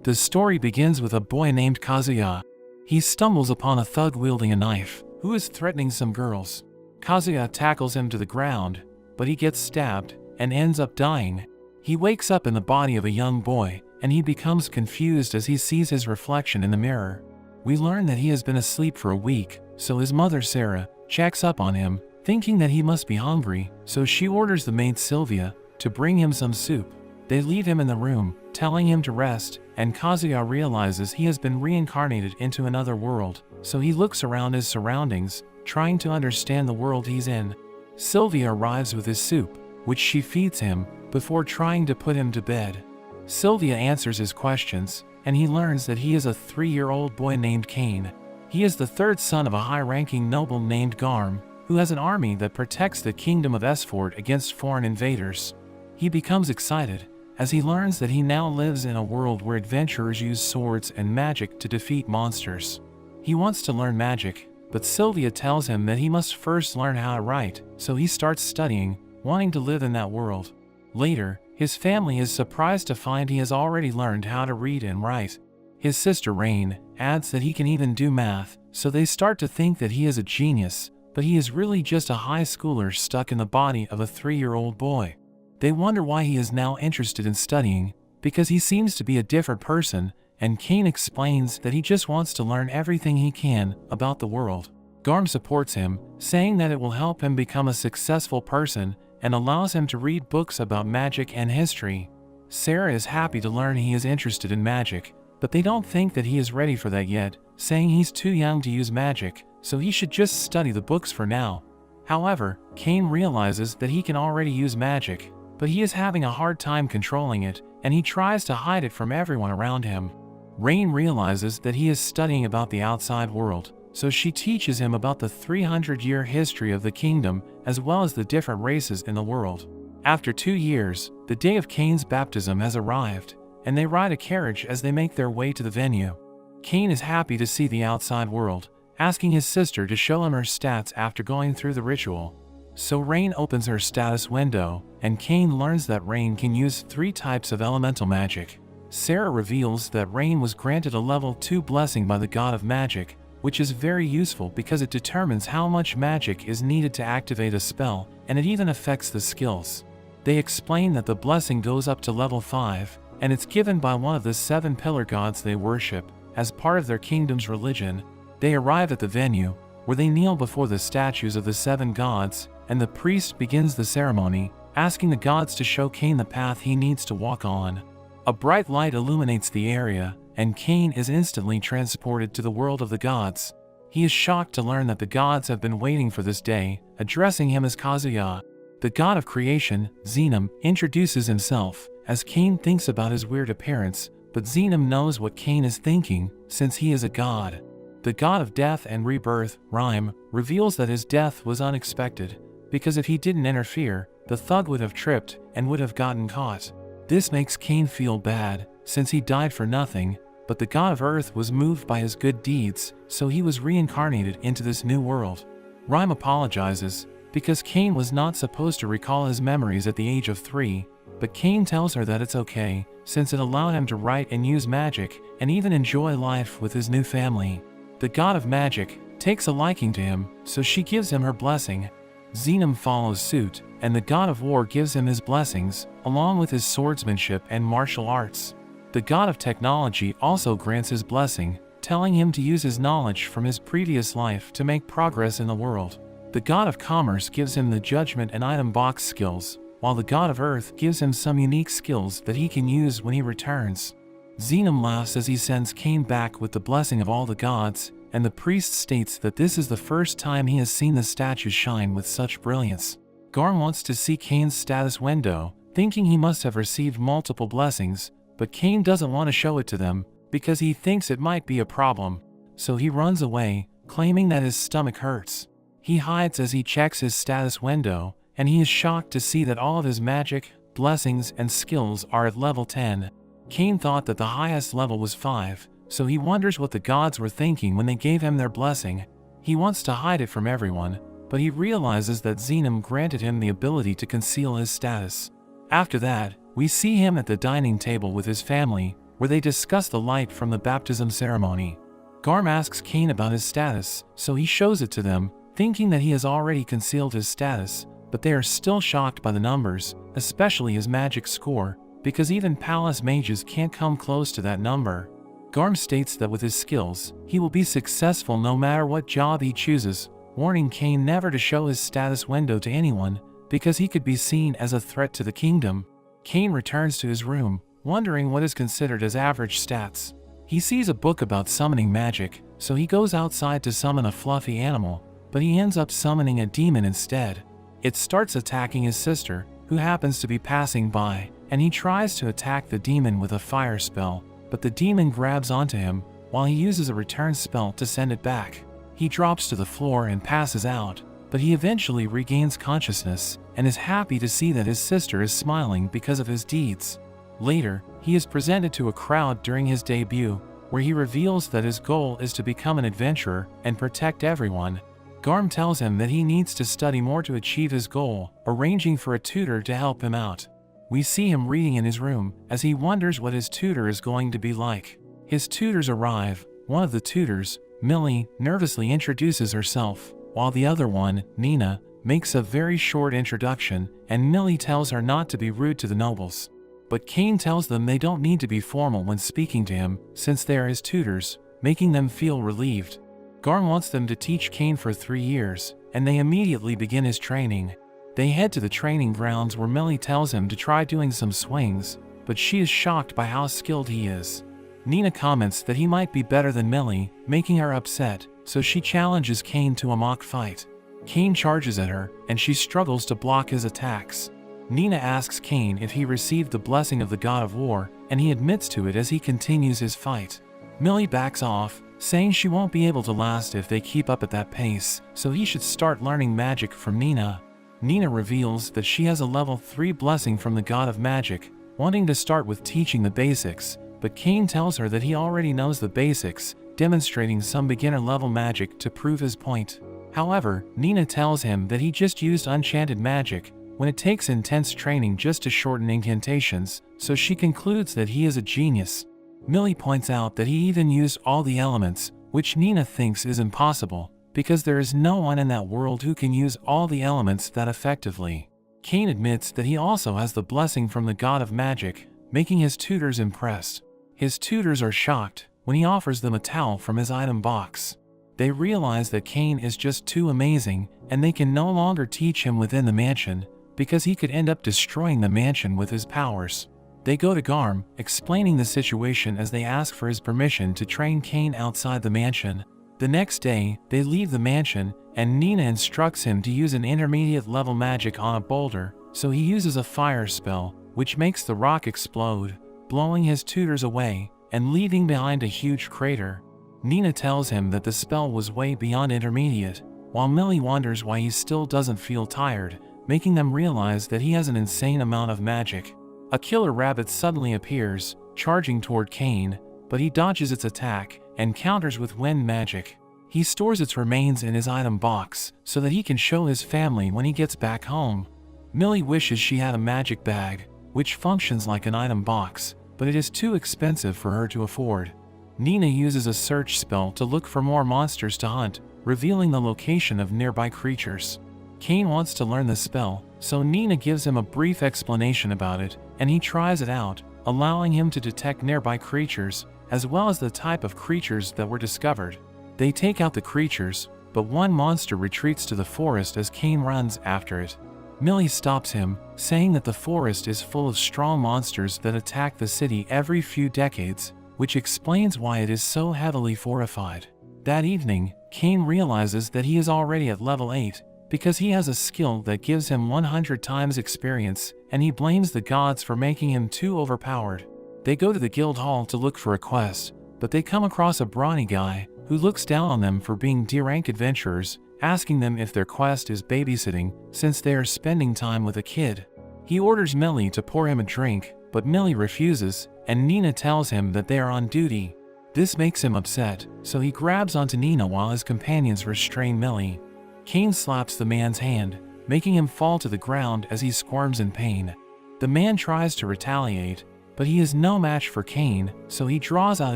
The story begins with a boy named Kazuya. He stumbles upon a thug wielding a knife, who is threatening some girls. Kazuya tackles him to the ground, but he gets stabbed, and ends up dying. He wakes up in the body of a young boy, and he becomes confused as he sees his reflection in the mirror. We learn that he has been asleep for a week, so his mother Sarah checks up on him, thinking that he must be hungry, so she orders the maid Sylvia to bring him some soup. They leave him in the room, telling him to rest, and Kazuya realizes he has been reincarnated into another world, so he looks around his surroundings, trying to understand the world he's in. Sylvia arrives with his soup, which she feeds him, before trying to put him to bed. Sylvia answers his questions, and he learns that he is a 3-year-old boy named Cain. He is the third son of a high-ranking noble named Garm, who has an army that protects the kingdom of Esford against foreign invaders. He becomes excited, as he learns that he now lives in a world where adventurers use swords and magic to defeat monsters. He wants to learn magic, but Sylvia tells him that he must first learn how to write, so he starts studying, wanting to live in that world. Later, his family is surprised to find he has already learned how to read and write. His sister Rain adds that he can even do math, so they start to think that he is a genius, but he is really just a high schooler stuck in the body of a 3-year-old boy. They wonder why he is now interested in studying, because he seems to be a different person, and Cain explains that he just wants to learn everything he can about the world. Garm supports him, saying that it will help him become a successful person and allows him to read books about magic and history. Sarah is happy to learn he is interested in magic, but they don't think that he is ready for that yet, saying he's too young to use magic, so he should just study the books for now. However, Cain realizes that he can already use magic, but he is having a hard time controlling it, and he tries to hide it from everyone around him. Rain realizes that he is studying about the outside world, so she teaches him about the 300-year history of the kingdom as well as the different races in the world. After 2 years, the day of Cain's baptism has arrived, and they ride a carriage as they make their way to the venue. Cain is happy to see the outside world, asking his sister to show him her stats after going through the ritual. So Rain opens her status window, and Cain learns that Rain can use 3 types of elemental magic. Sarah reveals that Rain was granted a level 2 blessing by the god of magic, which is very useful because it determines how much magic is needed to activate a spell, and it even affects the skills. They explain that the blessing goes up to level 5, and it's given by one of the 7 pillar gods they worship, as part of their kingdom's religion. They arrive at the venue, where they kneel before the statues of the 7 gods, and the priest begins the ceremony, asking the gods to show Cain the path he needs to walk on. A bright light illuminates the area, and Cain is instantly transported to the world of the gods. He is shocked to learn that the gods have been waiting for this day, addressing him as Kazuya. The god of creation, Xenum, introduces himself, as Cain thinks about his weird appearance, but Xenum knows what Cain is thinking, since he is a god. The god of death and rebirth, Rhyme, reveals that his death was unexpected, because if he didn't interfere, the thug would have tripped and would have gotten caught. This makes Cain feel bad, since he died for nothing, but the god of earth was moved by his good deeds, so he was reincarnated into this new world. Rhyme apologizes, because Cain was not supposed to recall his memories at the age of 3, but Cain tells her that it's okay, since it allowed him to write and use magic, and even enjoy life with his new family. The god of magic takes a liking to him, so she gives him her blessing. Xenum follows suit, and the god of war gives him his blessings, along with his swordsmanship and martial arts. The god of technology also grants his blessing, telling him to use his knowledge from his previous life to make progress in the world. The god of commerce gives him the judgment and item box skills, while the god of earth gives him some unique skills that he can use when he returns. Xenum laughs as he sends Cain back with the blessing of all the gods, and the priest states that this is the first time he has seen the statues shine with such brilliance. Garm wants to see Cain's status window, thinking he must have received multiple blessings, but Cain doesn't want to show it to them, because he thinks it might be a problem. So he runs away, claiming that his stomach hurts. He hides as he checks his status window, and he is shocked to see that all of his magic, blessings, and skills are at level 10. Cain thought that the highest level was 5, so he wonders what the gods were thinking when they gave him their blessing. He wants to hide it from everyone, but he realizes that Xenum granted him the ability to conceal his status. After that, we see him at the dining table with his family, where they discuss the light from the baptism ceremony. Garm asks Cain about his status, so he shows it to them, thinking that he has already concealed his status, but they are still shocked by the numbers, especially his magic score, because even palace mages can't come close to that number. Garm states that with his skills, he will be successful no matter what job he chooses, warning Cain never to show his status window to anyone, because he could be seen as a threat to the kingdom. Cain returns to his room, wondering what is considered as average stats. He sees a book about summoning magic, so he goes outside to summon a fluffy animal, but he ends up summoning a demon instead. It starts attacking his sister, who happens to be passing by, and he tries to attack the demon with a fire spell, but the demon grabs onto him, while he uses a return spell to send it back. He drops to the floor and passes out, but he eventually regains consciousness, and is happy to see that his sister is smiling because of his deeds. Later, he is presented to a crowd during his debut, where he reveals that his goal is to become an adventurer and protect everyone. Garm tells him that he needs to study more to achieve his goal, arranging for a tutor to help him out. We see him reading in his room, as he wonders what his tutor is going to be like. His tutors arrive. One of the tutors, Millie, nervously introduces herself, while the other one, Nina, makes a very short introduction, and Millie tells her not to be rude to the nobles. But Cain tells them they don't need to be formal when speaking to him, since they are his tutors, making them feel relieved. Garm wants them to teach Cain for 3 years, and they immediately begin his training. They head to the training grounds where Millie tells him to try doing some swings, but she is shocked by how skilled he is. Nina comments that he might be better than Millie, making her upset, so she challenges Cain to a mock fight. Cain charges at her, and she struggles to block his attacks. Nina asks Cain if he received the blessing of the god of war, and he admits to it as he continues his fight. Millie backs off, saying she won't be able to last if they keep up at that pace, so he should start learning magic from Nina. Nina reveals that she has a level 3 blessing from the god of magic, wanting to start with teaching the basics, but Cain tells her that he already knows the basics, demonstrating some beginner-level magic to prove his point. However, Nina tells him that he just used enchanted magic, when it takes intense training just to shorten incantations, so she concludes that he is a genius. Millie points out that he even used all the elements, which Nina thinks is impossible, because there is no one in that world who can use all the elements that effectively. Cain admits that he also has the blessing from the god of magic, making his tutors impressed. His tutors are shocked when he offers them a towel from his item box. They realize that Cain is just too amazing, and they can no longer teach him within the mansion, because he could end up destroying the mansion with his powers. They go to Garm, explaining the situation as they ask for his permission to train Cain outside the mansion. The next day, they leave the mansion, and Nina instructs him to use an intermediate level magic on a boulder, so he uses a fire spell, which makes the rock explode, blowing his tutors away, and leaving behind a huge crater. Nina tells him that the spell was way beyond intermediate, while Millie wonders why he still doesn't feel tired, making them realize that he has an insane amount of magic. A killer rabbit suddenly appears, charging toward Cain, but he dodges its attack, and counters with wind magic. He stores its remains in his item box, so that he can show his family when he gets back home. Millie wishes she had a magic bag, which functions like an item box, but it is too expensive for her to afford. Nina uses a search spell to look for more monsters to hunt, revealing the location of nearby creatures. Cain wants to learn the spell, so Nina gives him a brief explanation about it, and he tries it out, allowing him to detect nearby creatures, as well as the type of creatures that were discovered. They take out the creatures, but one monster retreats to the forest as Cain runs after it. Millie stops him, saying that the forest is full of strong monsters that attack the city every few decades, which explains why it is so heavily fortified. That evening, Cain realizes that he is already at level 8, because he has a skill that gives him 100 times experience, and he blames the gods for making him too overpowered. They go to the guild hall to look for a quest, but they come across a brawny guy, who looks down on them for being D-rank adventurers, asking them if their quest is babysitting, since they are spending time with a kid. He orders Millie to pour him a drink, but Millie refuses, and Nina tells him that they are on duty. This makes him upset, so he grabs onto Nina while his companions restrain Millie. Cain slaps the man's hand, making him fall to the ground as he squirms in pain. The man tries to retaliate, But he is no match for Cain, so he draws out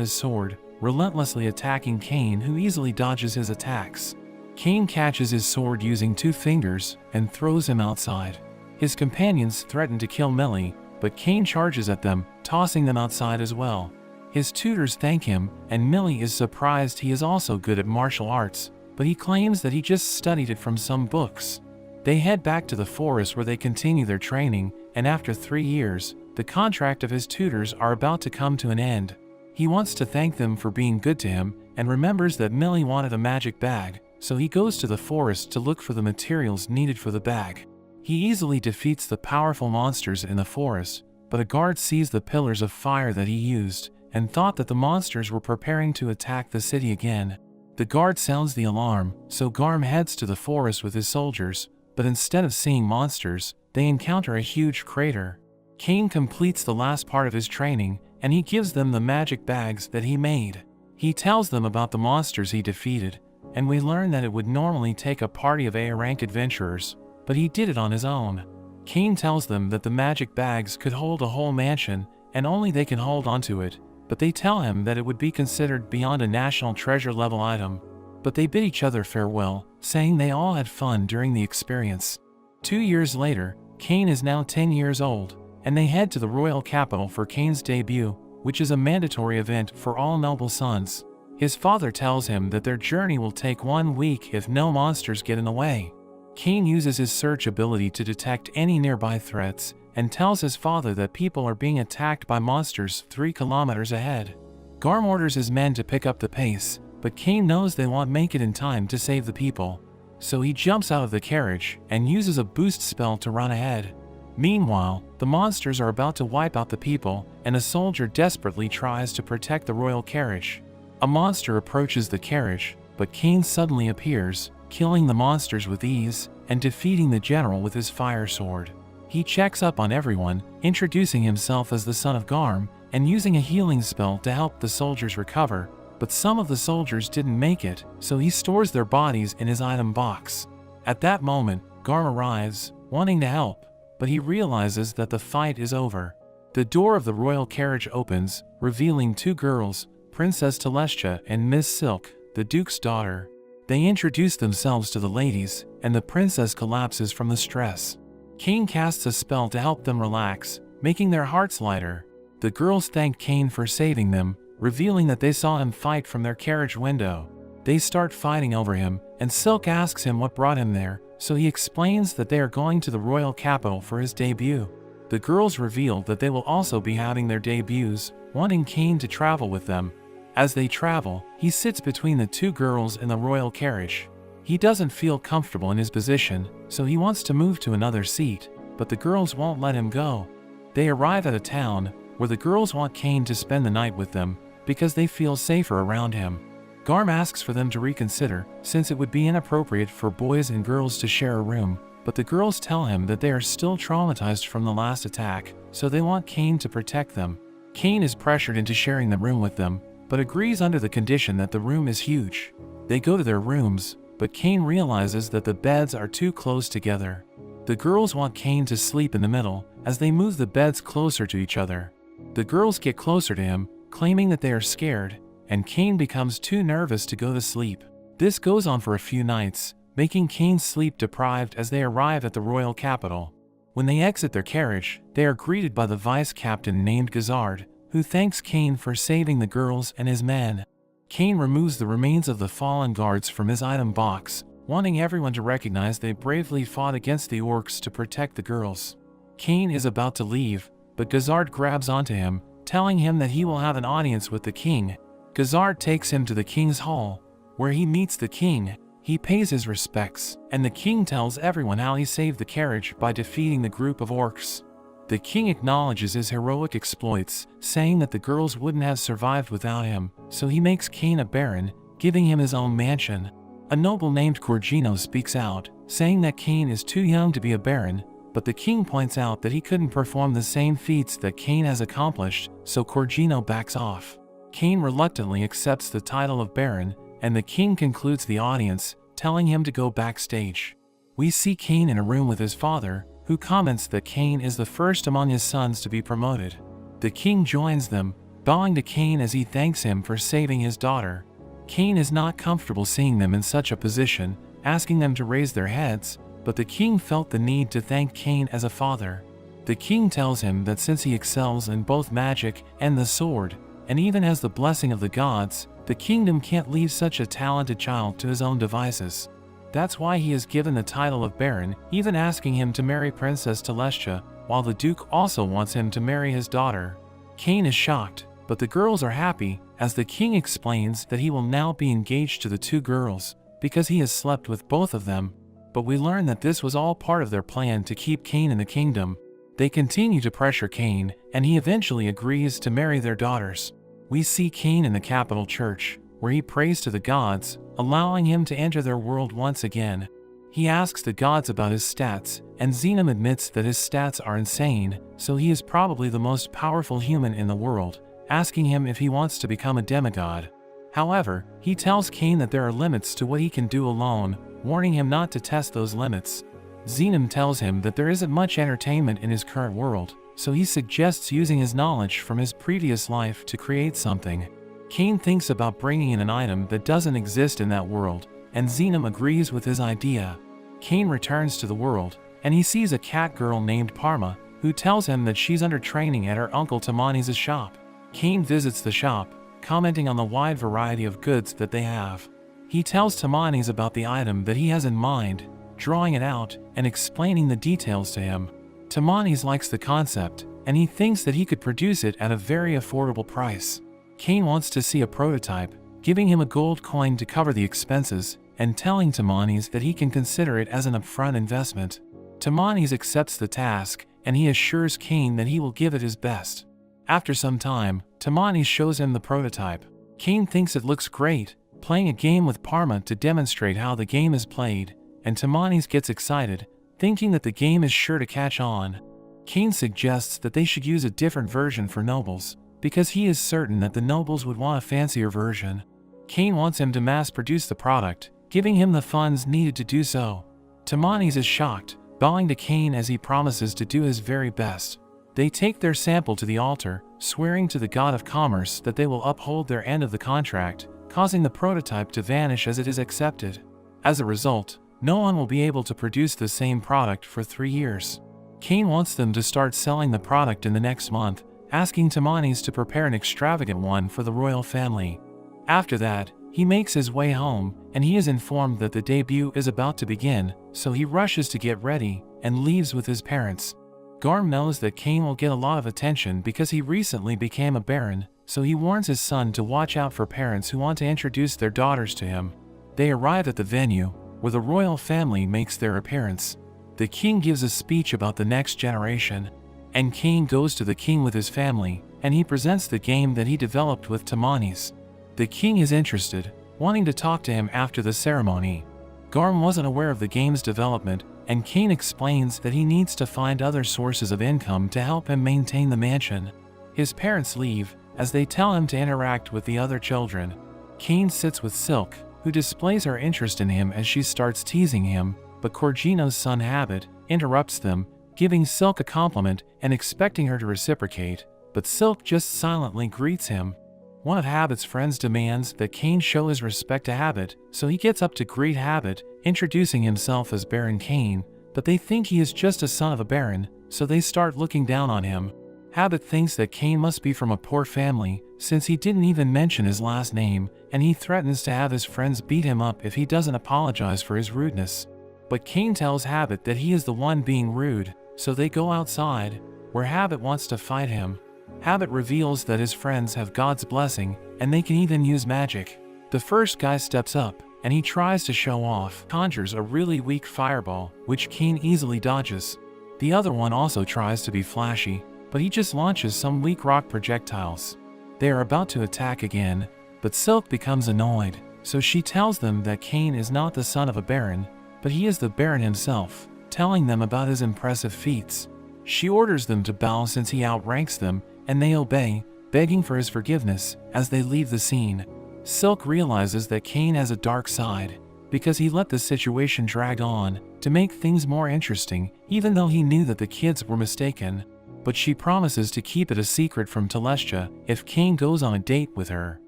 his sword, relentlessly attacking Cain, who easily dodges his attacks. Cain catches his sword using 2 fingers and throws him outside. His companions threaten to kill Millie, but Cain charges at them, tossing them outside as well. His tutors thank him, and Millie is surprised he is also good at martial arts, but he claims that he just studied it from some books. They head back to the forest where they continue their training, and after 3 years, the contract of his tutors are about to come to an end. He wants to thank them for being good to him, and remembers that Millie wanted a magic bag, so he goes to the forest to look for the materials needed for the bag. He easily defeats the powerful monsters in the forest, but a guard sees the pillars of fire that he used, and thought that the monsters were preparing to attack the city again. The guard sounds the alarm, so Garm heads to the forest with his soldiers, but instead of seeing monsters, they encounter a huge crater. Cain completes the last part of his training, and he gives them the magic bags that he made. He tells them about the monsters he defeated, and we learn that it would normally take a party of A-rank adventurers, but he did it on his own. Cain tells them that the magic bags could hold a whole mansion, and only they can hold onto it, but they tell him that it would be considered beyond a national treasure level item. But they bid each other farewell, saying they all had fun during the experience. 2 years later, Cain is now 10 years old, and they head to the royal capital for Cain's debut, which is a mandatory event for all noble sons. His father tells him that their journey will take 1 week if no monsters get in the way. Cain uses his search ability to detect any nearby threats, and tells his father that people are being attacked by monsters 3 kilometers ahead. Garm orders his men to pick up the pace, but Cain knows they won't make it in time to save the people. So he jumps out of the carriage and uses a boost spell to run ahead. Meanwhile, the monsters are about to wipe out the people, and a soldier desperately tries to protect the royal carriage. A monster approaches the carriage, but Cain suddenly appears, killing the monsters with ease, and defeating the general with his fire sword. He checks up on everyone, introducing himself as the son of Garm, and using a healing spell to help the soldiers recover, but some of the soldiers didn't make it, so he stores their bodies in his item box. At that moment, Garm arrives, wanting to help, but he realizes that the fight is over. The door of the royal carriage opens, revealing 2 girls, Princess Telestia and Miss Silk, the Duke's daughter. They introduce themselves to the ladies, and the princess collapses from the stress. Cain casts a spell to help them relax, making their hearts lighter. The girls thank Cain for saving them, revealing that they saw him fight from their carriage window. They start fighting over him, and Silk asks him what brought him there, so he explains that they are going to the royal capital for his debut. The girls reveal that they will also be having their debuts, wanting Cain to travel with them. As they travel, he sits between the 2 girls in the royal carriage. He doesn't feel comfortable in his position, so he wants to move to another seat, but the girls won't let him go. They arrive at a town, where the girls want Cain to spend the night with them, because they feel safer around him. Garm asks for them to reconsider, since it would be inappropriate for boys and girls to share a room, but the girls tell him that they are still traumatized from the last attack, so they want Cain to protect them. Cain is pressured into sharing the room with them, but agrees under the condition that the room is huge. They go to their rooms, but Cain realizes that the beds are too close together. The girls want Cain to sleep in the middle, as they move the beds closer to each other. The girls get closer to him, claiming that they are scared, and Cain becomes too nervous to go to sleep. This goes on for a few nights, making Cain sleep deprived as they arrive at the royal capital. When they exit their carriage, they are greeted by the vice captain named Gazard, who thanks Cain for saving the girls and his men. Cain removes the remains of the fallen guards from his item box, wanting everyone to recognize they bravely fought against the orcs to protect the girls. Cain is about to leave, but Gazard grabs onto him, telling him that he will have an audience with the king. Gazard takes him to the king's hall, where he meets the king. He pays his respects, and the king tells everyone how he saved the carriage by defeating the group of orcs. The king acknowledges his heroic exploits, saying that the girls wouldn't have survived without him, so he makes Cain a baron, giving him his own mansion. A noble named Corgino speaks out, saying that Cain is too young to be a baron, but the king points out that he couldn't perform the same feats that Cain has accomplished, so Corgino backs off. Cain reluctantly accepts the title of baron, and the king concludes the audience, telling him to go backstage. We see Cain in a room with his father, who comments that Cain is the first among his sons to be promoted. The king joins them, bowing to Cain as he thanks him for saving his daughter. Cain is not comfortable seeing them in such a position, asking them to raise their heads, but the king felt the need to thank Cain as a father. The king tells him that since he excels in both magic and the sword, and even has the blessing of the gods, the kingdom can't leave such a talented child to his own devices. That's why he is given the title of Baron, even asking him to marry Princess Telestia, while the Duke also wants him to marry his daughter. Cain is shocked, but the girls are happy, as the king explains that he will now be engaged to the two girls, because he has slept with both of them. But we learn that this was all part of their plan to keep Cain in the kingdom. They continue to pressure Cain, and he eventually agrees to marry their daughters. We see Cain in the capital church, where he prays to the gods, allowing him to enter their world once again. He asks the gods about his stats, and Xenom admits that his stats are insane, so he is probably the most powerful human in the world, asking him if he wants to become a demigod. However, he tells Cain that there are limits to what he can do alone, warning him not to test those limits. Xenom tells him that there isn't much entertainment in his current world, so he suggests using his knowledge from his previous life to create something. Cain thinks about bringing in an item that doesn't exist in that world, and Xenom agrees with his idea. Cain returns to the world, and he sees a cat girl named Parma, who tells him that she's under training at her uncle Tamani's shop. Cain visits the shop, commenting on the wide variety of goods that they have. He tells Tamani's about the item that he has in mind, drawing it out and explaining the details to him. Tamani's likes the concept, and he thinks that he could produce it at a very affordable price. Cain wants to see a prototype, giving him a gold coin to cover the expenses, and telling Tamani's that he can consider it as an upfront investment. Tamani's accepts the task, and he assures Cain that he will give it his best. After some time, Tamani's shows him the prototype. Cain thinks it looks great, playing a game with Parma to demonstrate how the game is played, and Tamani's gets excited, thinking that the game is sure to catch on. Cain suggests that they should use a different version for nobles, because he is certain that the nobles would want a fancier version. Cain wants him to mass-produce the product, giving him the funds needed to do so. Tamani's is shocked, bowing to Cain as he promises to do his very best. They take their sample to the altar, swearing to the god of commerce that they will uphold their end of the contract, causing the prototype to vanish as it is accepted. As a result, no one will be able to produce the same product for 3 years. Cain wants them to start selling the product in the next month, asking Tamani's to prepare an extravagant one for the royal family. After that, he makes his way home, and he is informed that the debut is about to begin, so he rushes to get ready and leaves with his parents. Garm knows that Cain will get a lot of attention because he recently became a baron, so he warns his son to watch out for parents who want to introduce their daughters to him. They arrive at the venue, where the royal family makes their appearance. The king gives a speech about the next generation, and Cain goes to the king with his family, and he presents the game that he developed with Tamani's. The king is interested, wanting to talk to him after the ceremony. Garm wasn't aware of the game's development, and Cain explains that he needs to find other sources of income to help him maintain the mansion. His parents leave, as they tell him to interact with the other children. Cain sits with Silk, who displays her interest in him as she starts teasing him, but Corgino's son Habit interrupts them, giving Silk a compliment and expecting her to reciprocate, but Silk just silently greets him. One of Habit's friends demands that Cain show his respect to Habit, so he gets up to greet Habit, introducing himself as Baron Cain, but they think he is just a son of a baron, so they start looking down on him. Habit thinks that Cain must be from a poor family, since he didn't even mention his last name, and he threatens to have his friends beat him up if he doesn't apologize for his rudeness. But Cain tells Habit that he is the one being rude, so they go outside, where Habit wants to fight him. Habit reveals that his friends have God's blessing, and they can even use magic. The first guy steps up, and he tries to show off, conjures a really weak fireball, which Cain easily dodges. The other one also tries to be flashy, but he just launches some weak rock projectiles. They are about to attack again, but Silk becomes annoyed, so she tells them that Cain is not the son of a baron, but he is the baron himself, telling them about his impressive feats. She orders them to bow since he outranks them, and they obey, begging for his forgiveness as they leave the scene. Silk realizes that Cain has a dark side, because he let the situation drag on to make things more interesting, even though he knew that the kids were mistaken. but she promises to keep it a secret from Telestia if Cain goes on a date with her.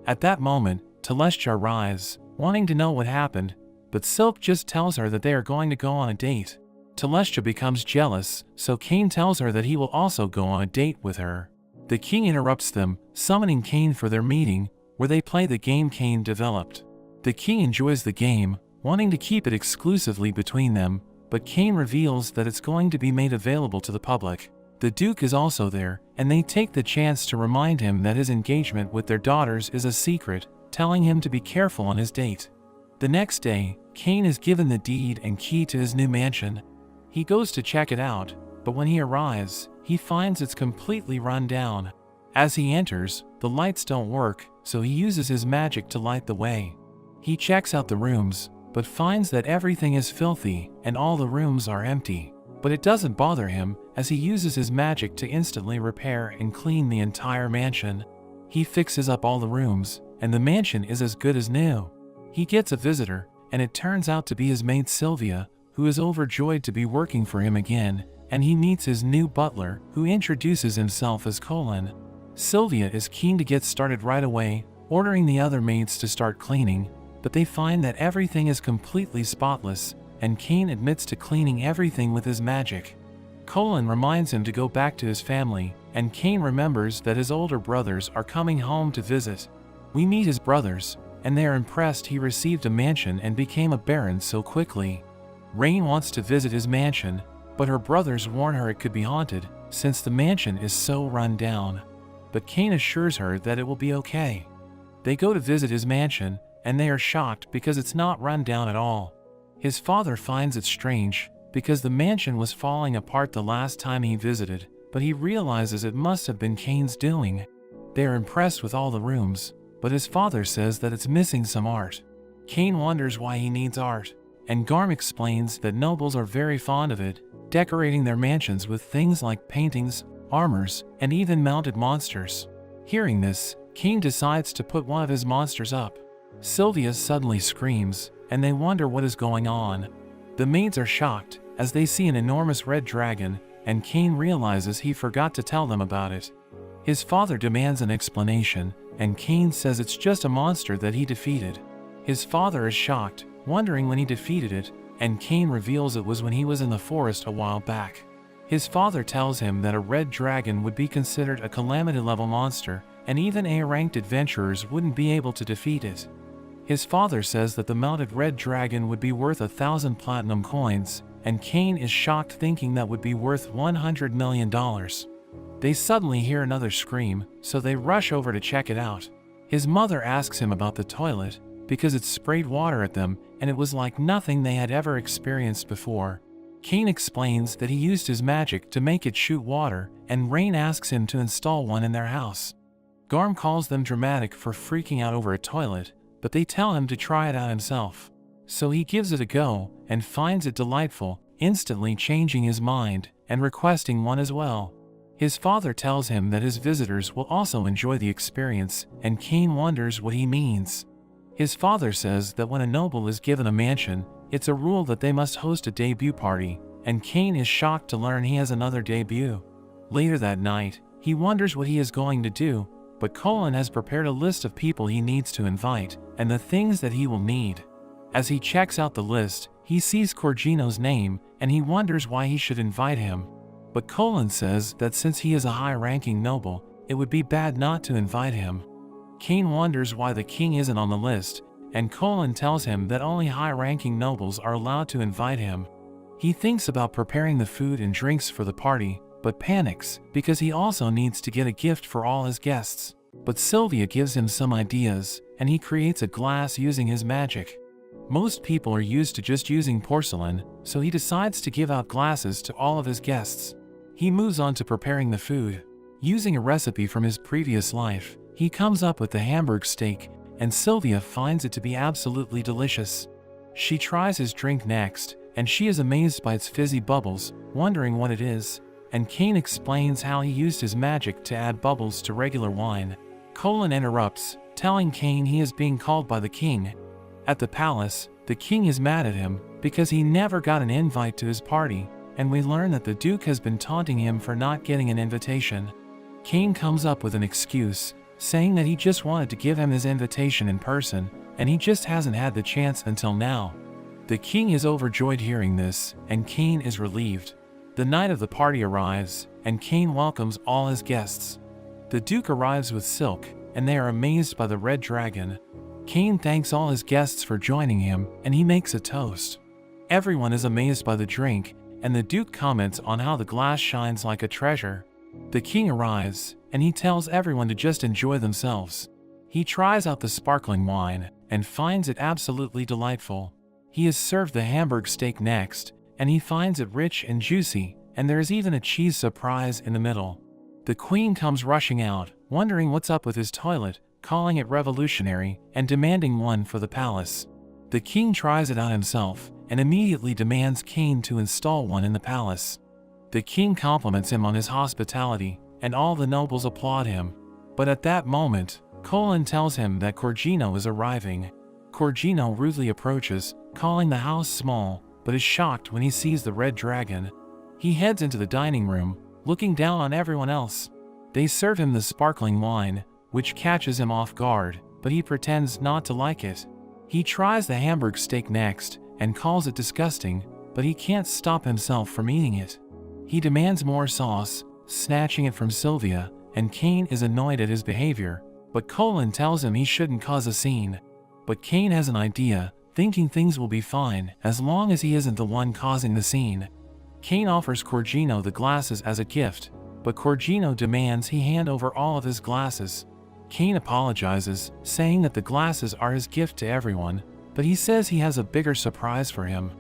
At that moment, Telestia arrives, wanting to know what happened, but Silk just tells her that they are going to go on a date. Telestia becomes jealous, so Cain tells her that he will also go on a date with her. The king interrupts them, summoning Cain for their meeting, where they play the game Cain developed. The king enjoys the game, wanting to keep it exclusively between them, but Cain reveals that it's going to be made available to the public. The Duke is also there, and they take the chance to remind him that his engagement with their daughters is a secret, telling him to be careful on his date. The next day, Cain is given the deed and key to his new mansion. He goes to check it out, but when he arrives, he finds it's completely run down. As he enters, the lights don't work, so he uses his magic to light the way. He checks out the rooms, but finds that everything is filthy and all the rooms are empty. But it doesn't bother him, as he uses his magic to instantly repair and clean the entire mansion. He fixes up all the rooms, and the mansion is as good as new. He gets a visitor, and it turns out to be his maid Sylvia, who is overjoyed to be working for him again, and he meets his new butler, who introduces himself as Colin. Sylvia is keen to get started right away, ordering the other maids to start cleaning, but they find that everything is completely spotless, and Cain admits to cleaning everything with his magic. Colin reminds him to go back to his family, and Cain remembers that his older brothers are coming home to visit. We meet his brothers, and they are impressed he received a mansion and became a baron so quickly. Rain wants to visit his mansion, but her brothers warn her it could be haunted, since the mansion is so run down. But Cain assures her that it will be okay. They go to visit his mansion, and they are shocked because it's not run down at all. His father finds it strange, because the mansion was falling apart the last time he visited, but he realizes it must have been Cain's doing. They are impressed with all the rooms, but his father says that it's missing some art. Cain wonders why he needs art, and Garm explains that nobles are very fond of it, decorating their mansions with things like paintings, armors, and even mounted monsters. Hearing this, Cain decides to put one of his monsters up. Sylvia suddenly screams, and they wonder what is going on. The maids are shocked, as they see an enormous red dragon, and Cain realizes he forgot to tell them about it. His father demands an explanation, and Cain says it's just a monster that he defeated. His father is shocked, wondering when he defeated it, and Cain reveals it was when he was in the forest a while back. His father tells him that a red dragon would be considered a calamity-level monster, and even A-ranked adventurers wouldn't be able to defeat it. His father says that the mounted red dragon would be worth 1,000 platinum coins, and Cain is shocked thinking that would be worth $100 million. They suddenly hear another scream, so they rush over to check it out. His mother asks him about the toilet, because it sprayed water at them, and it was like nothing they had ever experienced before. Cain explains that he used his magic to make it shoot water, and Rain asks him to install one in their house. Garm calls them dramatic for freaking out over a toilet, but they tell him to try it out himself. So he gives it a go, and finds it delightful, instantly changing his mind, and requesting one as well. His father tells him that his visitors will also enjoy the experience, and Cain wonders what he means. His father says that when a noble is given a mansion, it's a rule that they must host a debut party, and Cain is shocked to learn he has another debut. Later that night, he wonders what he is going to do, but Colin has prepared a list of people he needs to invite, and the things that he will need. As he checks out the list, he sees Corgino's name, and he wonders why he should invite him. But Colin says that since he is a high-ranking noble, it would be bad not to invite him. Cain wonders why the king isn't on the list, and Colin tells him that only high-ranking nobles are allowed to invite him. He thinks about preparing the food and drinks for the party, but panics because he also needs to get a gift for all his guests. But Sylvia gives him some ideas, and he creates a glass using his magic. Most people are used to just using porcelain, so he decides to give out glasses to all of his guests. He moves on to preparing the food. Using a recipe from his previous life, he comes up with the Hamburg steak, and Sylvia finds it to be absolutely delicious. She tries his drink next, and she is amazed by its fizzy bubbles, wondering what it is, and Cain explains how he used his magic to add bubbles to regular wine. Colin interrupts, telling Cain he is being called by the king. At the palace, the king is mad at him because he never got an invite to his party, and we learn that the Duke has been taunting him for not getting an invitation. Cain comes up with an excuse, saying that he just wanted to give him his invitation in person, and he just hasn't had the chance until now. The king is overjoyed hearing this, and Cain is relieved. The night of the party arrives, and Cain welcomes all his guests. The Duke arrives with Silk, and they are amazed by the red dragon. Cain thanks all his guests for joining him, and he makes a toast. Everyone is amazed by the drink, and the Duke comments on how the glass shines like a treasure. The king arrives, and he tells everyone to just enjoy themselves. He tries out the sparkling wine, and finds it absolutely delightful. He is served the Hamburg steak next, and he finds it rich and juicy, and there is even a cheese surprise in the middle. The queen comes rushing out, wondering what's up with his toilet, calling it revolutionary, and demanding one for the palace. The king tries it out himself, and immediately demands Cain to install one in the palace. The king compliments him on his hospitality, and all the nobles applaud him. But at that moment, Colin tells him that Corgino is arriving. Corgino rudely approaches, calling the house small, but is shocked when he sees the red dragon. He heads into the dining room, looking down on everyone else. They serve him the sparkling wine, which catches him off guard, but he pretends not to like it. He tries the Hamburg steak next, and calls it disgusting, but he can't stop himself from eating it. He demands more sauce, snatching it from Sylvia, and Cain is annoyed at his behavior, but Colin tells him he shouldn't cause a scene. But Cain has an idea, thinking things will be fine as long as he isn't the one causing the scene. Cain offers Corgino the glasses as a gift, but Corgino demands he hand over all of his glasses. Cain apologizes, saying that the glasses are his gift to everyone, but he says he has a bigger surprise for him.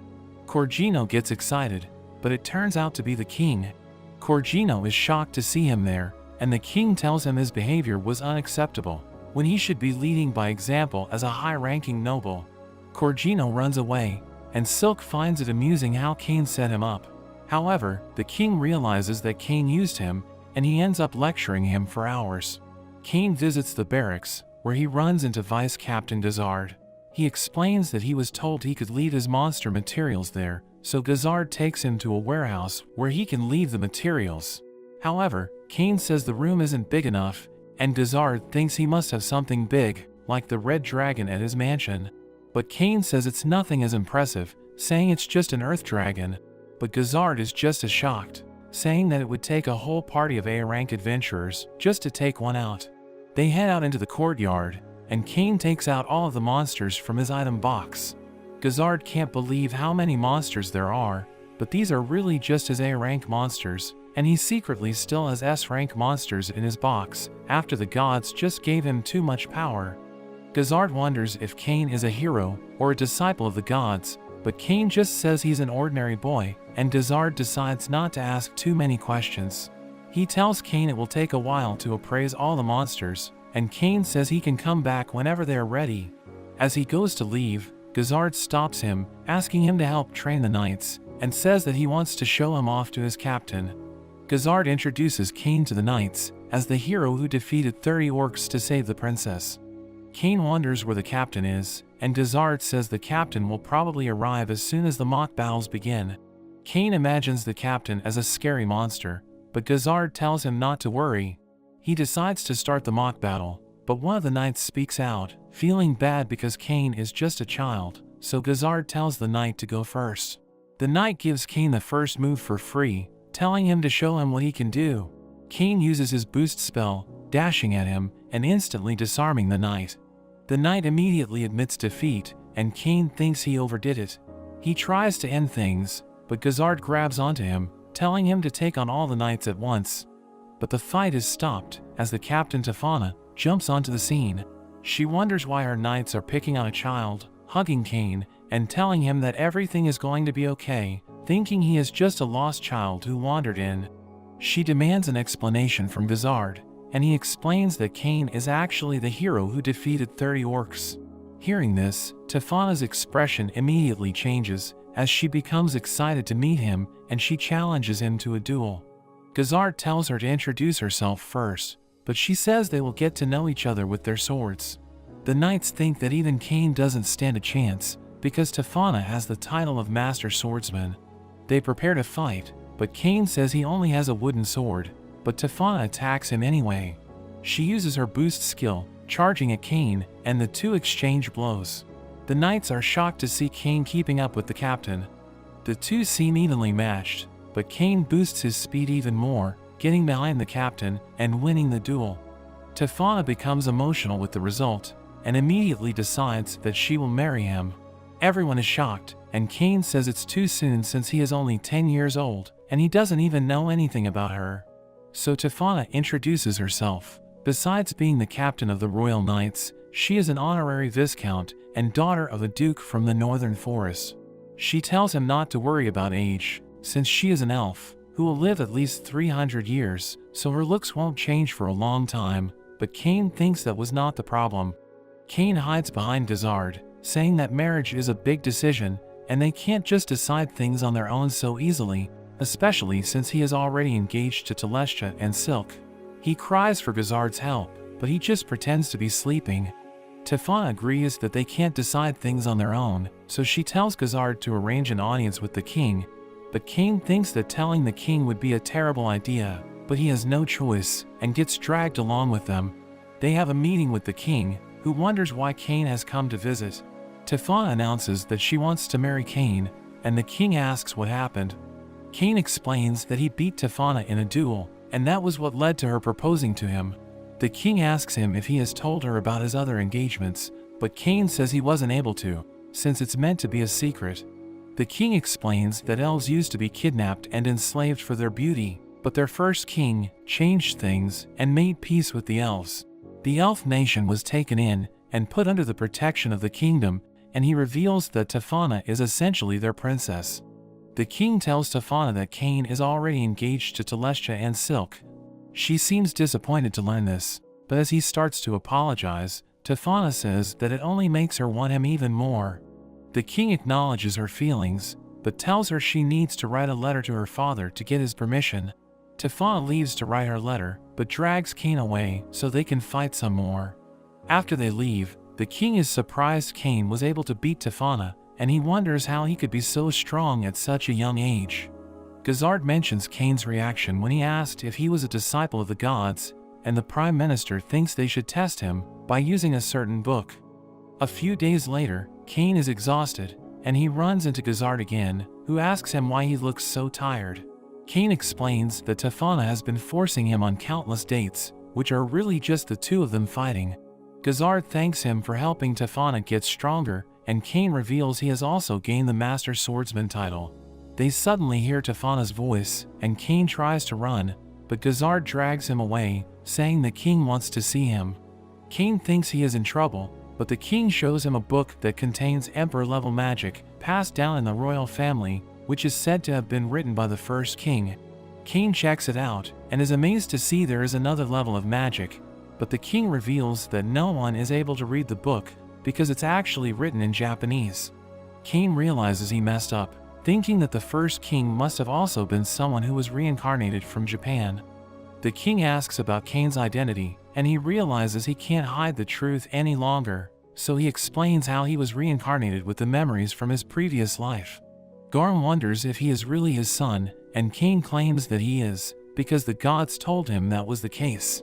Corgino gets excited, but it turns out to be the king. Corgino is shocked to see him there, and the king tells him his behavior was unacceptable, when he should be leading by example as a high-ranking noble. Corgino runs away, and Silk finds it amusing how Cain set him up. However, the king realizes that Cain used him, and he ends up lecturing him for hours. Cain visits the barracks, where he runs into Vice Captain Gazard. He explains that he was told he could leave his monster materials there, so Gazard takes him to a warehouse where he can leave the materials. However, Cain says the room isn't big enough, and Gazard thinks he must have something big, like the red dragon at his mansion. But Cain says it's nothing as impressive, saying it's just an earth dragon. But Gazard is just as shocked, saying that it would take a whole party of A-rank adventurers just to take one out. They head out into the courtyard, and Cain takes out all of the monsters from his item box. Gazard can't believe how many monsters there are, but these are really just his A-rank monsters, and he secretly still has S-rank monsters in his box, after the gods just gave him too much power. Gazard wonders if Cain is a hero or a disciple of the gods, but Cain just says he's an ordinary boy, and Gazard decides not to ask too many questions. He tells Cain it will take a while to appraise all the monsters, and Cain says he can come back whenever they are ready. As he goes to leave, Gazard stops him, asking him to help train the knights, and says that he wants to show him off to his captain. Gazard introduces Cain to the knights, as the hero who defeated 30 orcs to save the princess. Cain wonders where the captain is, and Gazard says the captain will probably arrive as soon as the mock battles begin. Cain imagines the captain as a scary monster, but Gazard tells him not to worry. He decides to start the mock battle, but one of the knights speaks out, feeling bad because Cain is just a child, so Gazard tells the knight to go first. The knight gives Cain the first move for free, telling him to show him what he can do. Cain uses his boost spell, dashing at him, and instantly disarming the knight. The knight immediately admits defeat, and Cain thinks he overdid it. He tries to end things, but Gazard grabs onto him, telling him to take on all the knights at once. But the fight is stopped, as the captain Tefana jumps onto the scene. She wonders why her knights are picking on a child, hugging Cain, and telling him that everything is going to be okay, thinking he is just a lost child who wandered in. She demands an explanation from Gazard, and he explains that Cain is actually the hero who defeated 30 orcs. Hearing this, Tefana's expression immediately changes, as she becomes excited to meet him, and she challenges him to a duel. Gazard tells her to introduce herself first, but she says they will get to know each other with their swords. The knights think that even Cain doesn't stand a chance, because Tefana has the title of Master Swordsman. They prepare to fight, but Cain says he only has a wooden sword, but Tefana attacks him anyway. She uses her boost skill, charging at Cain, and the two exchange blows. The knights are shocked to see Cain keeping up with the captain. The two seem evenly matched, but Cain boosts his speed even more, getting behind the captain and winning the duel. Tefana becomes emotional with the result, and immediately decides that she will marry him. Everyone is shocked, and Cain says it's too soon since he is only 10 years old, and he doesn't even know anything about her. So Tefana introduces herself. Besides being the captain of the Royal Knights, she is an honorary viscount and daughter of a duke from the northern forest. She tells him not to worry about age, since she is an elf, who will live at least 300 years, so her looks won't change for a long time, but Cain thinks that was not the problem. Cain hides behind Gazard, saying that marriage is a big decision, and they can't just decide things on their own so easily, especially since he is already engaged to Telestia and Silk. He cries for Gazard's help, but he just pretends to be sleeping. Tefana agrees that they can't decide things on their own, so she tells Gazard to arrange an audience with the king, but Cain thinks that telling the king would be a terrible idea, but he has no choice, and gets dragged along with them. They have a meeting with the king, who wonders why Cain has come to visit. Tefana announces that she wants to marry Cain, and the king asks what happened. Cain explains that he beat Tefana in a duel, and that was what led to her proposing to him. The king asks him if he has told her about his other engagements, but Cain says he wasn't able to, since it's meant to be a secret. The king explains that elves used to be kidnapped and enslaved for their beauty, but their first king changed things and made peace with the elves. The elf nation was taken in and put under the protection of the kingdom, and he reveals that Tefana is essentially their princess. The king tells Tefana that Cain is already engaged to Telestia and Silk. She seems disappointed to learn this, but as he starts to apologize, Tefana says that it only makes her want him even more. The king acknowledges her feelings, but tells her she needs to write a letter to her father to get his permission. Tefana leaves to write her letter, but drags Cain away so they can fight some more. After they leave, the king is surprised Cain was able to beat Tefana, and he wonders how he could be so strong at such a young age. Gazard mentions Cain's reaction when he asked if he was a disciple of the gods, and the prime minister thinks they should test him by using a certain book. A few days later, Cain is exhausted, and he runs into Gazard again, who asks him why he looks so tired. Cain explains that Tefana has been forcing him on countless dates, which are really just the two of them fighting. Gazard thanks him for helping Tefana get stronger, and Cain reveals he has also gained the Master Swordsman title. They suddenly hear Tefana's voice, and Cain tries to run, but Gazard drags him away, saying the king wants to see him. Cain thinks he is in trouble, but the king shows him a book that contains emperor-level magic, passed down in the royal family, which is said to have been written by the first king. Cain checks it out, and is amazed to see there is another level of magic, but the king reveals that no one is able to read the book, because it's actually written in Japanese. Cain realizes he messed up, thinking that the first king must have also been someone who was reincarnated from Japan. The king asks about Cain's identity, and he realizes he can't hide the truth any longer, so he explains how he was reincarnated with the memories from his previous life. Garm wonders if he is really his son, and Cain claims that he is, because the gods told him that was the case.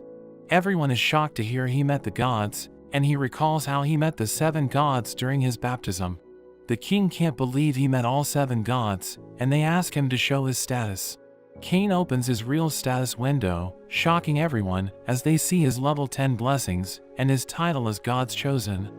Everyone is shocked to hear he met the gods, and he recalls how he met the 7 gods during his baptism. The king can't believe he met all 7 gods, and they ask him to show his status. Cain opens his real status window, shocking everyone as they see his level 10 blessings and his title as God's Chosen.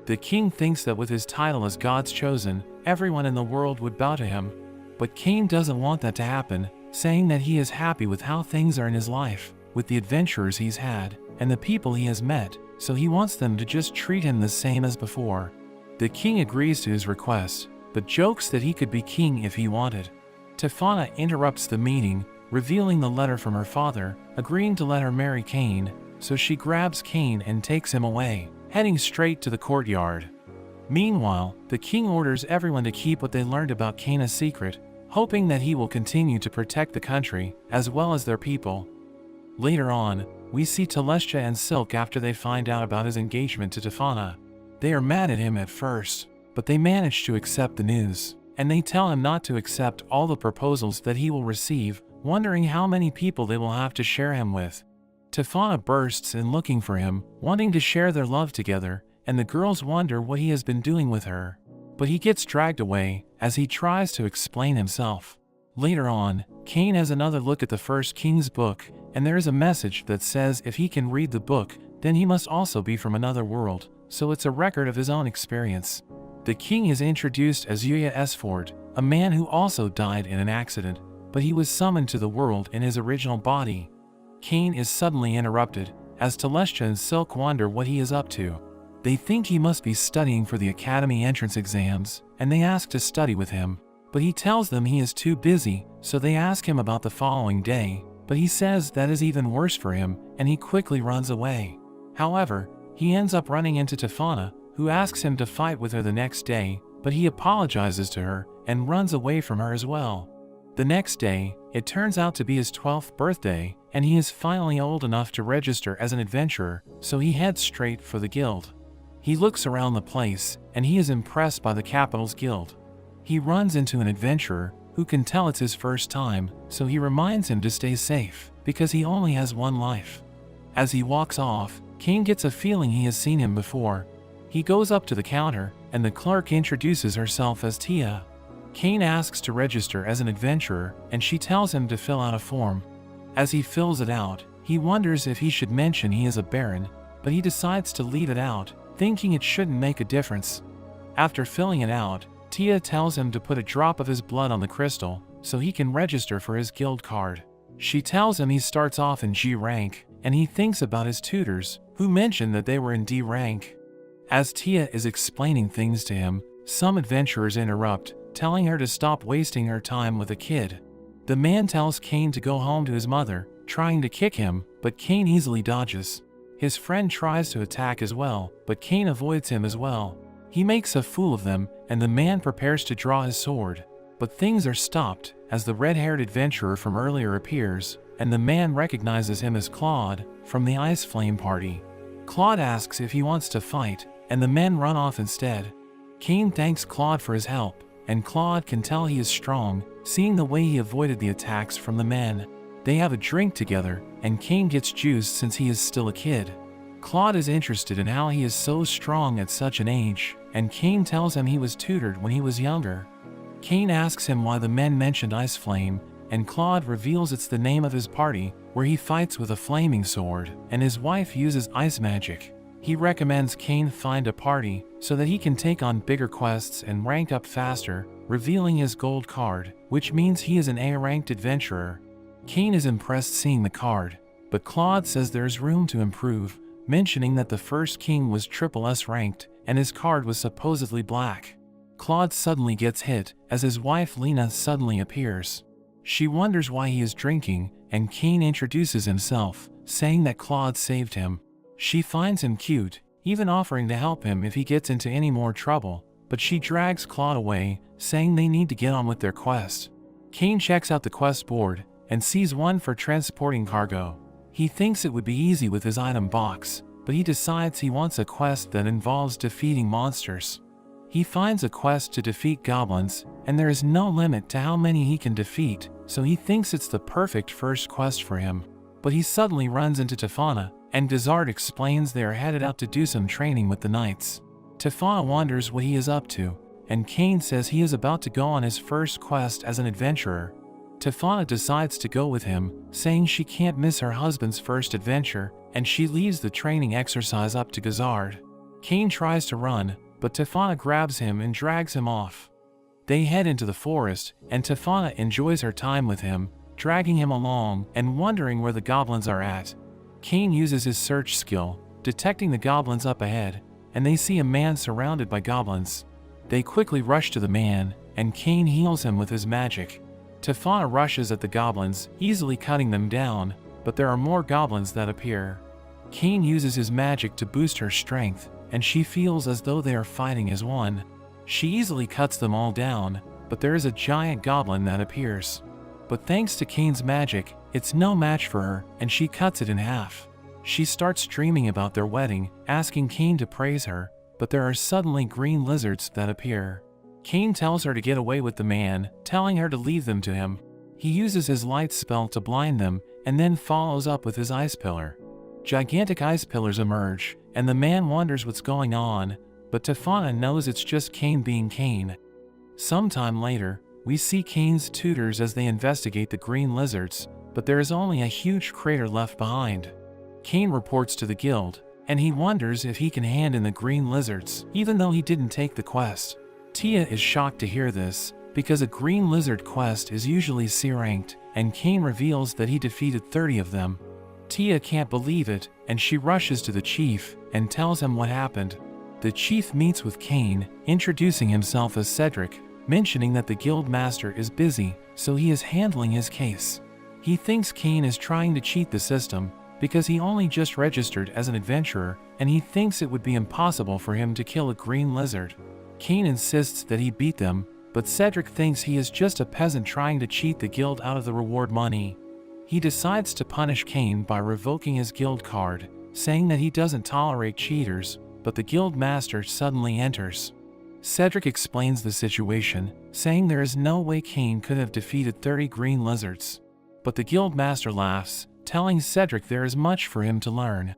The king thinks that with his title as God's Chosen, everyone in the world would bow to him. But Cain doesn't want that to happen, saying that he is happy with how things are in his life, with the adventures he's had, and the people he has met, so he wants them to just treat him the same as before. The king agrees to his request, but jokes that he could be king if he wanted. Tefana interrupts the meeting, revealing the letter from her father, agreeing to let her marry Cain, so she grabs Cain and takes him away, heading straight to the courtyard. Meanwhile, the king orders everyone to keep what they learned about Cain a secret, hoping that he will continue to protect the country, as well as their people. Later on, we see Telestia and Silk after they find out about his engagement to Tefana. They are mad at him at first, but they manage to accept the news, and they tell him not to accept all the proposals that he will receive, wondering how many people they will have to share him with. Tefana bursts in looking for him, wanting to share their love together, and the girls wonder what he has been doing with her. But he gets dragged away as he tries to explain himself. Later on, Cain has another look at the first king's book, and there is a message that says if he can read the book, then he must also be from another world, so it's a record of his own experience. The king is introduced as Yuya Esford, a man who also died in an accident, but he was summoned to the world in his original body. Cain is suddenly interrupted, as Telestia and Silk wonder what he is up to. They think he must be studying for the academy entrance exams, and they ask to study with him, but he tells them he is too busy, so they ask him about the following day, but he says that is even worse for him, and he quickly runs away. However, he ends up running into Tefana, who asks him to fight with her the next day, but he apologizes to her and runs away from her as well. The next day, it turns out to be his 12th birthday, and he is finally old enough to register as an adventurer, so he heads straight for the guild. He looks around the place, and he is impressed by the capital's guild. He runs into an adventurer, who can tell it's his first time, so he reminds him to stay safe, because he only has one life. As he walks off, Cain gets a feeling he has seen him before. He goes up to the counter, and the clerk introduces herself as Tia. Cain asks to register as an adventurer, and she tells him to fill out a form. As he fills it out, he wonders if he should mention he is a baron, but he decides to leave it out, thinking it shouldn't make a difference. After filling it out, Tia tells him to put a drop of his blood on the crystal, so he can register for his guild card. She tells him he starts off in G rank, and he thinks about his tutors, who mention that they were in D rank. As Tia is explaining things to him, some adventurers interrupt, telling her to stop wasting her time with a kid. The man tells Cain to go home to his mother, trying to kick him, but Cain easily dodges. His friend tries to attack as well, but Cain avoids him as well. He makes a fool of them, and the man prepares to draw his sword. But things are stopped, as the red-haired adventurer from earlier appears, and the man recognizes him as Claude, from the Ice Flame party. Claude asks if he wants to fight, and the men run off instead. Cain thanks Claude for his help, and Claude can tell he is strong, seeing the way he avoided the attacks from the men. They have a drink together, and Cain gets juiced since he is still a kid. Claude is interested in how he is so strong at such an age, and Cain tells him he was tutored when he was younger. Cain asks him why the men mentioned Ice Flame, and Claude reveals it's the name of his party, where he fights with a flaming sword, and his wife uses ice magic. He recommends Cain find a party, so that he can take on bigger quests and rank up faster, revealing his gold card, which means he is an A-ranked adventurer. Cain is impressed seeing the card, but Claude says there's room to improve, mentioning that the first king was triple S ranked, and his card was supposedly black. Claude suddenly gets hit, as his wife Lena suddenly appears. She wonders why he is drinking, and Cain introduces himself, saying that Claude saved him. She finds him cute, even offering to help him if he gets into any more trouble, but she drags Claude away, saying they need to get on with their quest. Cain checks out the quest board, and sees one for transporting cargo. He thinks it would be easy with his item box, but he decides he wants a quest that involves defeating monsters. He finds a quest to defeat goblins, and there is no limit to how many he can defeat, so he thinks it's the perfect first quest for him. But he suddenly runs into Tefana, and Dazard explains they are headed out to do some training with the knights. Tefana wonders what he is up to, and Cain says he is about to go on his first quest as an adventurer. Tefana decides to go with him, saying she can't miss her husband's first adventure, and she leaves the training exercise up to Gazard. Cain tries to run, but Tefana grabs him and drags him off. They head into the forest, and Tefana enjoys her time with him, dragging him along and wondering where the goblins are at. Cain uses his search skill, detecting the goblins up ahead, and they see a man surrounded by goblins. They quickly rush to the man, and Cain heals him with his magic. Tefana rushes at the goblins, easily cutting them down, but there are more goblins that appear. Cain uses his magic to boost her strength, and she feels as though they are fighting as one. She easily cuts them all down, but there is a giant goblin that appears. But thanks to Cain's magic, it's no match for her, and she cuts it in half. She starts dreaming about their wedding, asking Cain to praise her, but there are suddenly green lizards that appear. Cain tells her to get away with the man, telling her to leave them to him. He uses his light spell to blind them, and then follows up with his ice pillar. Gigantic ice pillars emerge, and the man wonders what's going on, but Tefana knows it's just Cain being Cain. Sometime later, we see Cain's tutors as they investigate the green lizards, but there is only a huge crater left behind. Cain reports to the guild, and he wonders if he can hand in the green lizards, even though he didn't take the quest. Tia is shocked to hear this, because a green lizard quest is usually C-ranked, and Cain reveals that he defeated 30 of them. Tia can't believe it, and she rushes to the chief and tells him what happened. The chief meets with Cain, introducing himself as Cedric, mentioning that the guild master is busy, so he is handling his case. He thinks Cain is trying to cheat the system, because he only just registered as an adventurer, and he thinks it would be impossible for him to kill a green lizard. Cain insists that he beat them, but Cedric thinks he is just a peasant trying to cheat the guild out of the reward money. He decides to punish Cain by revoking his guild card, saying that he doesn't tolerate cheaters, but the guild master suddenly enters. Cedric explains the situation, saying there is no way Cain could have defeated 30 green lizards. But the guild master laughs, telling Cedric there is much for him to learn.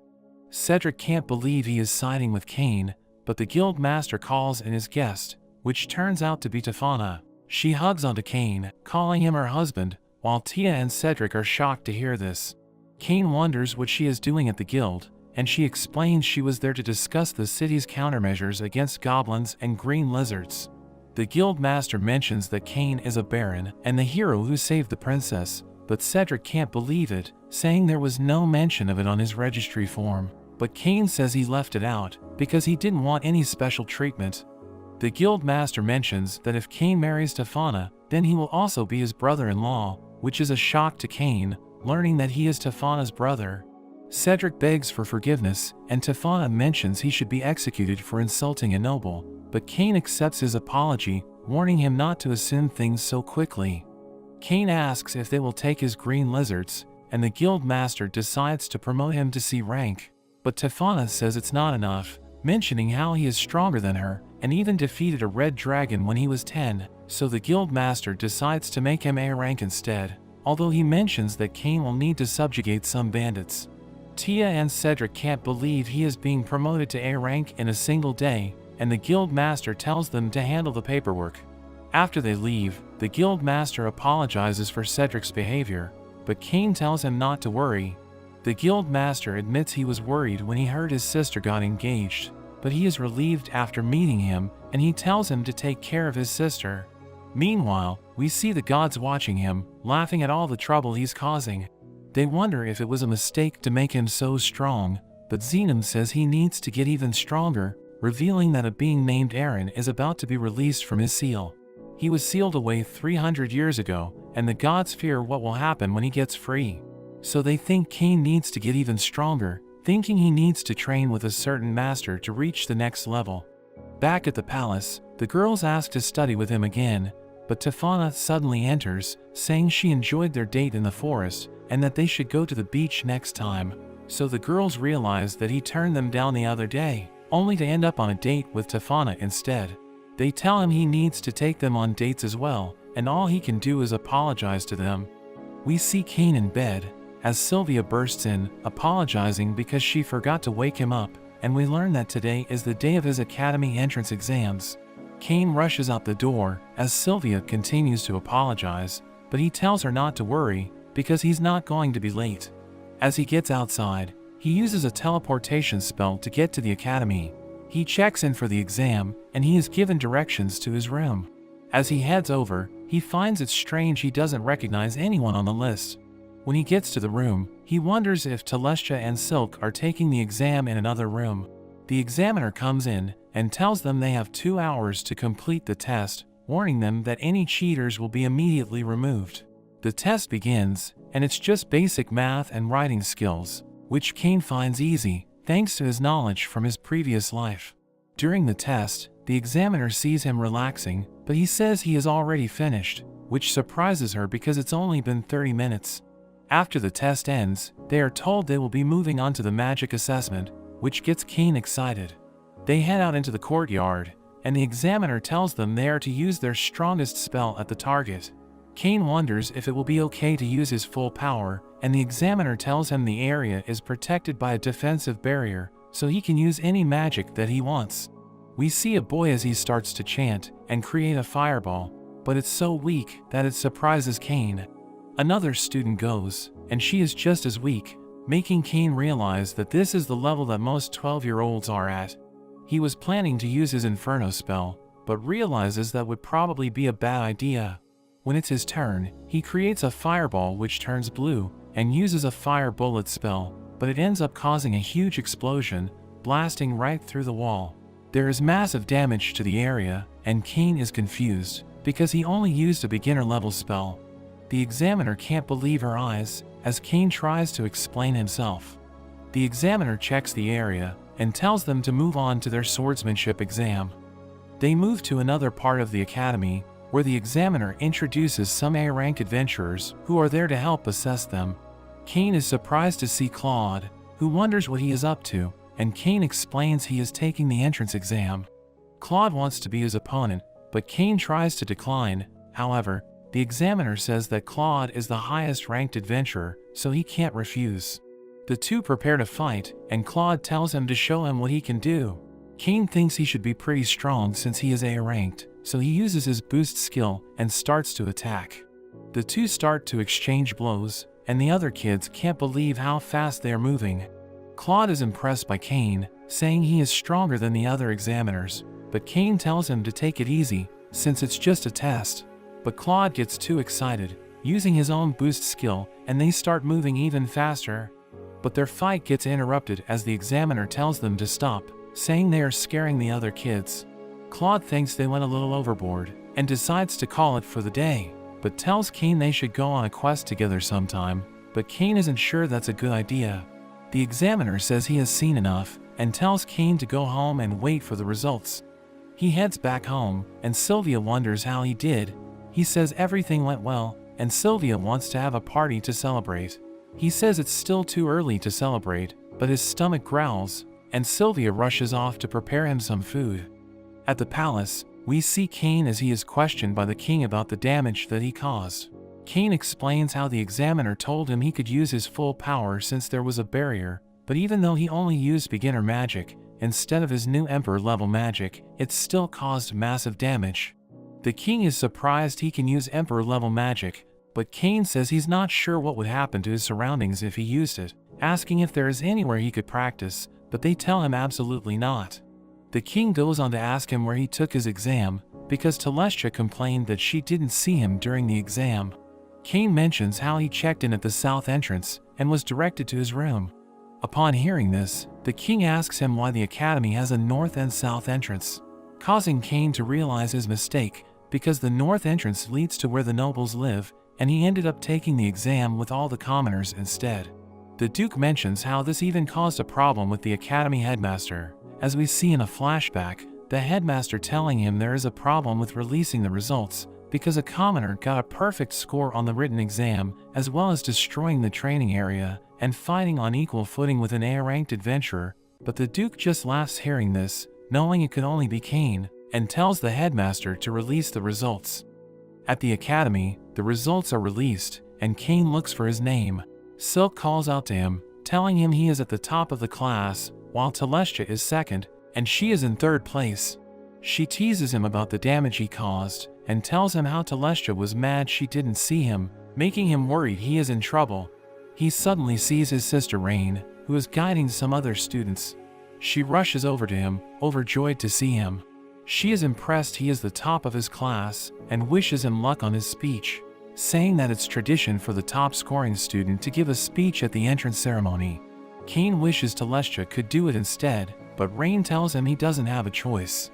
Cedric can't believe he is siding with Cain, but the guild master calls in his guest, which turns out to be Tefana. She hugs onto Cain, calling him her husband, while Tia and Cedric are shocked to hear this. Cain wonders what she is doing at the guild, and she explains she was there to discuss the city's countermeasures against goblins and green lizards. The guild master mentions that Cain is a baron and the hero who saved the princess, but Cedric can't believe it, saying there was no mention of it on his registry form. But Cain says he left it out because he didn't want any special treatment. The guild master mentions that if Cain marries Tefana, then he will also be his brother-in-law, which is a shock to Cain, learning that he is Tefana's brother. Cedric begs for forgiveness, and Tefana mentions he should be executed for insulting a noble, but Cain accepts his apology, warning him not to assume things so quickly. Cain asks if they will take his green lizards, and the guild master decides to promote him to C rank. But Tefana says it's not enough, mentioning how he is stronger than her, and even defeated a red dragon when he was 10, so the guild master decides to make him A rank instead, although he mentions that Cain will need to subjugate some bandits. Tia and Cedric can't believe he is being promoted to A rank in a single day, and the guild master tells them to handle the paperwork. After they leave, the guild master apologizes for Cedric's behavior, but Cain tells him not to worry. The guild master admits he was worried when he heard his sister got engaged, but he is relieved after meeting him, and he tells him to take care of his sister. Meanwhile, we see the gods watching him, laughing at all the trouble he's causing. They wonder if it was a mistake to make him so strong, but Xenom says he needs to get even stronger, revealing that a being named Aaron is about to be released from his seal. He was sealed away 300 years ago, and the gods fear what will happen when he gets free. So they think Cain needs to get even stronger, thinking he needs to train with a certain master to reach the next level. Back at the palace, the girls ask to study with him again, but Tefana suddenly enters, saying she enjoyed their date in the forest, and that they should go to the beach next time. So the girls realize that he turned them down the other day, only to end up on a date with Tefana instead. They tell him he needs to take them on dates as well, and all he can do is apologize to them. We see Cain in bed, as Sylvia bursts in, apologizing because she forgot to wake him up, and we learn that today is the day of his academy entrance exams. Cain rushes out the door, as Sylvia continues to apologize, but he tells her not to worry, because he's not going to be late. As he gets outside, he uses a teleportation spell to get to the academy. He checks in for the exam, and he is given directions to his room. As he heads over, he finds it strange he doesn't recognize anyone on the list. When he gets to the room, he wonders if Telestia and Silk are taking the exam in another room. The examiner comes in and tells them they have 2 hours to complete the test, warning them that any cheaters will be immediately removed. The test begins, and it's just basic math and writing skills, which Cain finds easy, thanks to his knowledge from his previous life. During the test, the examiner sees him relaxing, but he says he is already finished, which surprises her because it's only been 30 minutes. After the test ends, they are told they will be moving on to the magic assessment, which gets Cain excited. They head out into the courtyard, and the examiner tells them they are to use their strongest spell at the target. Cain wonders if it will be okay to use his full power, and the examiner tells him the area is protected by a defensive barrier, so he can use any magic that he wants. We see a boy as he starts to chant and create a fireball, but it's so weak that it surprises Cain. Another student goes, and she is just as weak, making Cain realize that this is the level that most 12-year-olds are at. He was planning to use his Inferno spell, but realizes that would probably be a bad idea. When it's his turn, he creates a fireball which turns blue, and uses a fire bullet spell, but it ends up causing a huge explosion, blasting right through the wall. There is massive damage to the area, and Cain is confused, because he only used a beginner-level spell. The examiner can't believe her eyes, as Cain tries to explain himself. The examiner checks the area, and tells them to move on to their swordsmanship exam. They move to another part of the academy, where the examiner introduces some A-rank adventurers who are there to help assess them. Cain is surprised to see Claude, who wonders what he is up to, and Cain explains he is taking the entrance exam. Claude wants to be his opponent, but Cain tries to decline. However, the examiner says that Claude is the highest ranked adventurer, so he can't refuse. The two prepare to fight, and Claude tells him to show him what he can do. Cain thinks he should be pretty strong since he is A-ranked, so he uses his boost skill and starts to attack. The two start to exchange blows, and the other kids can't believe how fast they are moving. Claude is impressed by Cain, saying he is stronger than the other examiners, but Cain tells him to take it easy, since it's just a test. But Claude gets too excited, using his own boost skill, and they start moving even faster. But their fight gets interrupted as the examiner tells them to stop, saying they are scaring the other kids. Claude thinks they went a little overboard, and decides to call it for the day, but tells Cain they should go on a quest together sometime, but Cain isn't sure that's a good idea. The examiner says he has seen enough, and tells Cain to go home and wait for the results. He heads back home, and Sylvia wonders how he did. He says everything went well, and Sylvia wants to have a party to celebrate. He says it's still too early to celebrate, but his stomach growls, and Sylvia rushes off to prepare him some food. At the palace, we see Cain as he is questioned by the king about the damage that he caused. Cain explains how the examiner told him he could use his full power since there was a barrier, but even though he only used beginner magic, instead of his new Emperor-level magic, it still caused massive damage. The king is surprised he can use Emperor-level magic, but Cain says he's not sure what would happen to his surroundings if he used it, asking if there is anywhere he could practice, but they tell him absolutely not. The king goes on to ask him where he took his exam, because Telestia complained that she didn't see him during the exam. Cain mentions how he checked in at the south entrance, and was directed to his room. Upon hearing this, the king asks him why the academy has a north and south entrance, causing Cain to realize his mistake, because the north entrance leads to where the nobles live, and he ended up taking the exam with all the commoners instead. The Duke mentions how this even caused a problem with the academy headmaster, as we see in a flashback, the headmaster telling him there is a problem with releasing the results, because a commoner got a perfect score on the written exam, as well as destroying the training area, and fighting on equal footing with an A-ranked adventurer, but the Duke just laughs hearing this, knowing it could only be Cain, and tells the headmaster to release the results. At the academy, the results are released, and Cain looks for his name. Silk calls out to him, telling him he is at the top of the class, while Telestia is second, and she is in third place. She teases him about the damage he caused, and tells him how Telestia was mad she didn't see him, making him worried he is in trouble. He suddenly sees his sister Rain, who is guiding some other students. She rushes over to him, overjoyed to see him. She is impressed he is the top of his class, and wishes him luck on his speech, saying that it's tradition for the top scoring student to give a speech at the entrance ceremony. Cain wishes Telestia could do it instead, but Rain tells him he doesn't have a choice.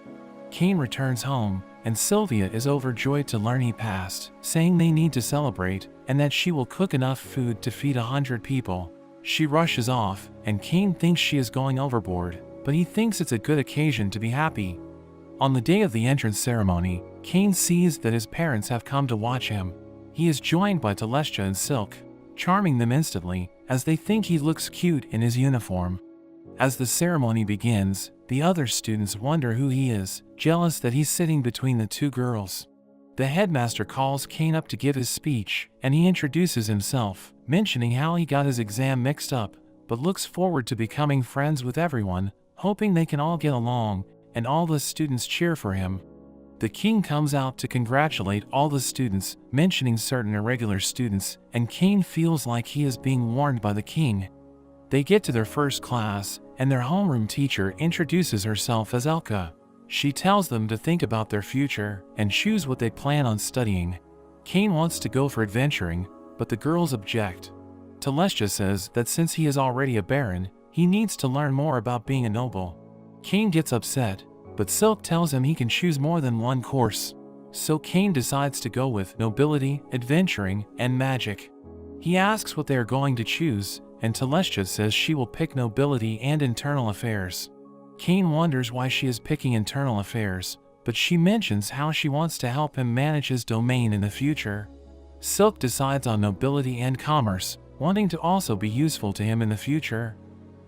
Cain returns home, and Sylvia is overjoyed to learn he passed, saying they need to celebrate, and that she will cook enough food to feed 100 people. She rushes off, and Cain thinks she is going overboard, but he thinks it's a good occasion to be happy. On the day of the entrance ceremony, Cain sees that his parents have come to watch him. He is joined by Telestia and Silk, charming them instantly, as they think he looks cute in his uniform. As the ceremony begins, The other students wonder who he is, jealous that he's sitting between the two girls. The headmaster calls Cain up to give his speech, and he introduces himself, mentioning how he got his exam mixed up, but looks forward to becoming friends with everyone, hoping they can all get along, and all the students cheer for him. The king comes out to congratulate all the students, mentioning certain irregular students, and Cain feels like he is being warned by the king. They get to their first class, and their homeroom teacher introduces herself as Elka. She tells them to think about their future and choose what they plan on studying. Cain wants to go for adventuring, but the girls object. Telestia says that since he is already a baron, he needs to learn more about being a noble. Cain gets upset, but Silk tells him he can choose more than one course. So Cain decides to go with nobility, adventuring, and magic. He asks what they are going to choose, and Telestia says she will pick nobility and internal affairs. Cain wonders why she is picking internal affairs, but she mentions how she wants to help him manage his domain in the future. Silk decides on nobility and commerce, wanting to also be useful to him in the future.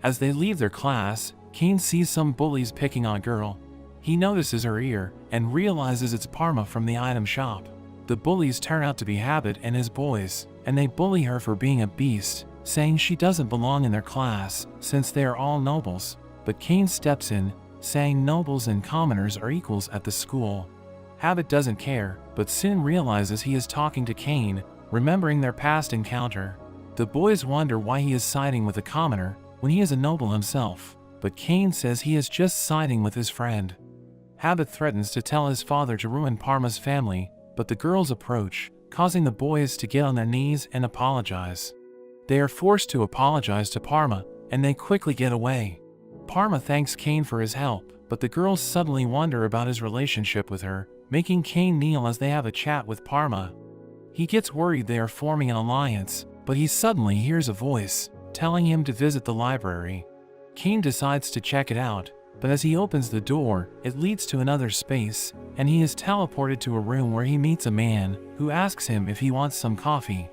As they leave their class, Cain sees some bullies picking on a girl. He notices her ear and realizes it's Parma from the item shop. The bullies turn out to be Habit and his boys, and they bully her for being a beast, saying she doesn't belong in their class since they are all nobles. But Cain steps in, saying nobles and commoners are equals at the school. Habit doesn't care, but soon realizes he is talking to Cain, remembering their past encounter. The boys wonder why he is siding with a commoner when he is a noble himself, but Cain says he is just siding with his friend. Habit threatens to tell his father to ruin Parma's family, but the girls approach, causing the boys to get on their knees and apologize. They are forced to apologize to Parma, and they quickly get away. Parma thanks Cain for his help, but the girls suddenly wonder about his relationship with her, making Cain kneel as they have a chat with Parma. He gets worried they are forming an alliance, but he suddenly hears a voice, telling him to visit the library. Cain decides to check it out, but as he opens the door, it leads to another space, and he is teleported to a room where he meets a man, who asks him if he wants some coffee.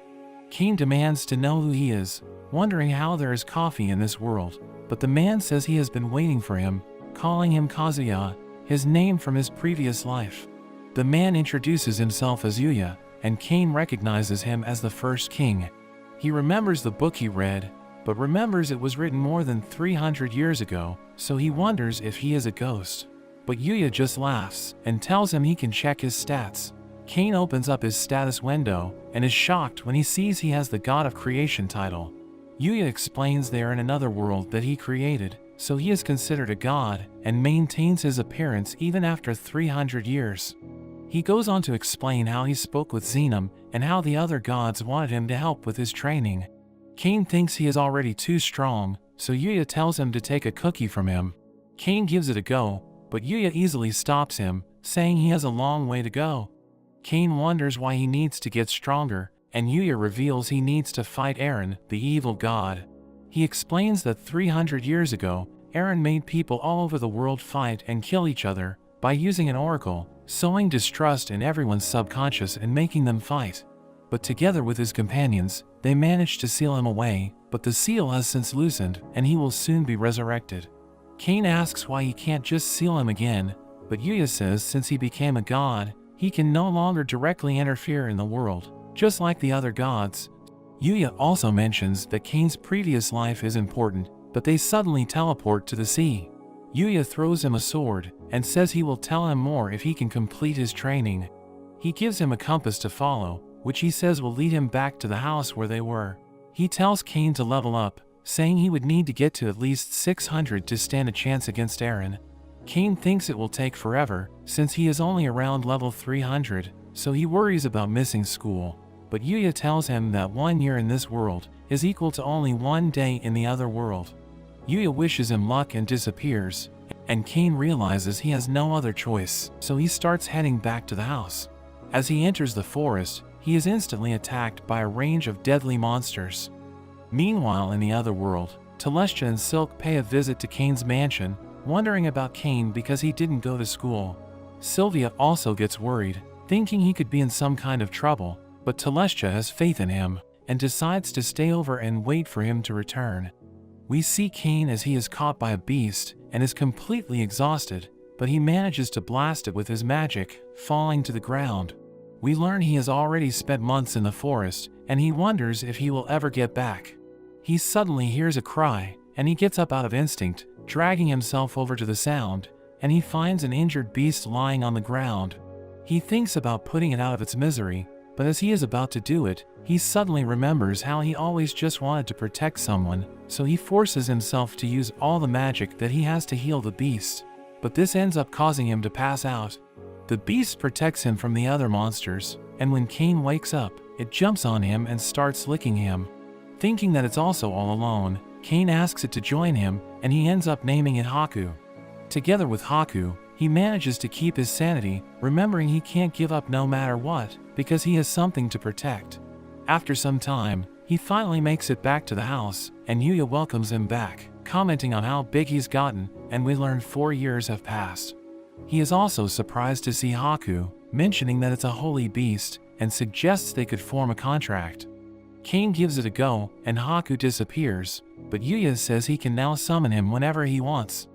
Cain demands to know who he is, wondering how there is coffee in this world. But the man says he has been waiting for him, calling him Kazuya, his name from his previous life. The man introduces himself as Yuya, and Cain recognizes him as the first king. He remembers the book he read, but remembers it was written more than 300 years ago, so he wonders if he is a ghost. But Yuya just laughs and tells him he can check his stats. Cain opens up his status window and is shocked when he sees he has the God of Creation title. Yuya explains they are in another world that he created, so he is considered a god and maintains his appearance even after 300 years. He goes on to explain how he spoke with Xenum and how the other gods wanted him to help with his training. Cain thinks he is already too strong, so Yuya tells him to take a cookie from him. Cain gives it a go, but Yuya easily stops him, saying he has a long way to go. Cain wonders why he needs to get stronger, and Yuya reveals he needs to fight Aaron, the evil god. He explains that 300 years ago, Aaron made people all over the world fight and kill each other by using an oracle, sowing distrust in everyone's subconscious and making them fight. But together with his companions, they managed to seal him away, but the seal has since loosened and he will soon be resurrected. Cain asks why he can't just seal him again, but Yuya says since he became a god, he can no longer directly interfere in the world, just like the other gods. Yuya also mentions that Cain's previous life is important, but they suddenly teleport to the sea. Yuya throws him a sword and says he will tell him more if he can complete his training. He gives him a compass to follow, which he says will lead him back to the house where they were. He tells Cain to level up, saying he would need to get to at least 600 to stand a chance against Aaron. Cain thinks it will take forever, since he is only around level 300, so he worries about missing school. But Yuya tells him that 1 year in this world is equal to only 1 day in the other world. Yuya wishes him luck and disappears, and Cain realizes he has no other choice, so he starts heading back to the house. As he enters the forest, he is instantly attacked by a range of deadly monsters. Meanwhile, in the other world, Telestia and Silk pay a visit to Cain's mansion, wondering about Cain because he didn't go to school. Sylvia also gets worried, thinking he could be in some kind of trouble, but Telestia has faith in him and decides to stay over and wait for him to return. We see Cain as he is caught by a beast and is completely exhausted, but he manages to blast it with his magic, falling to the ground. We learn he has already spent months in the forest, and he wonders if he will ever get back. He suddenly hears a cry, and he gets up out of instinct, dragging himself over to the sound, and he finds an injured beast lying on the ground. He thinks about putting it out of its misery, but as he is about to do it, he suddenly remembers how he always just wanted to protect someone, so he forces himself to use all the magic that he has to heal the beast. But this ends up causing him to pass out. The beast protects him from the other monsters, and when Cain wakes up, it jumps on him and starts licking him. Thinking that it's also all alone, Cain asks it to join him, and he ends up naming it Haku. Together with Haku, he manages to keep his sanity, remembering he can't give up no matter what, because he has something to protect. After some time, he finally makes it back to the house, and Yuya welcomes him back, commenting on how big he's gotten, and we learn 4 years have passed. He is also surprised to see Haku, mentioning that it's a holy beast, and suggests they could form a contract. Cain gives it a go, and Haku disappears, but Yuya says he can now summon him whenever he wants.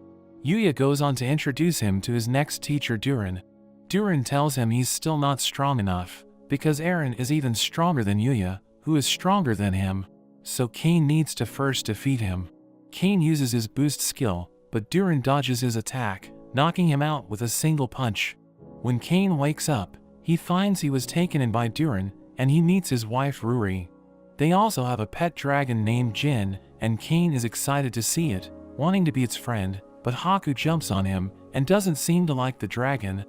Yuya goes on to introduce him to his next teacher Durin. Durin tells him he's still not strong enough, because Eren is even stronger than Yuya, who is stronger than him, so Cain needs to first defeat him. Cain uses his boost skill, but Durin dodges his attack, knocking him out with a single punch. When Cain wakes up, he finds he was taken in by Durin, and he meets his wife Ruri. They also have a pet dragon named Jin, and Cain is excited to see it, wanting to be its friend, but Haku jumps on him, and doesn't seem to like the dragon.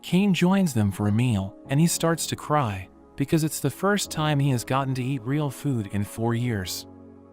Cain joins them for a meal, and he starts to cry, because it's the first time he has gotten to eat real food in 4 years.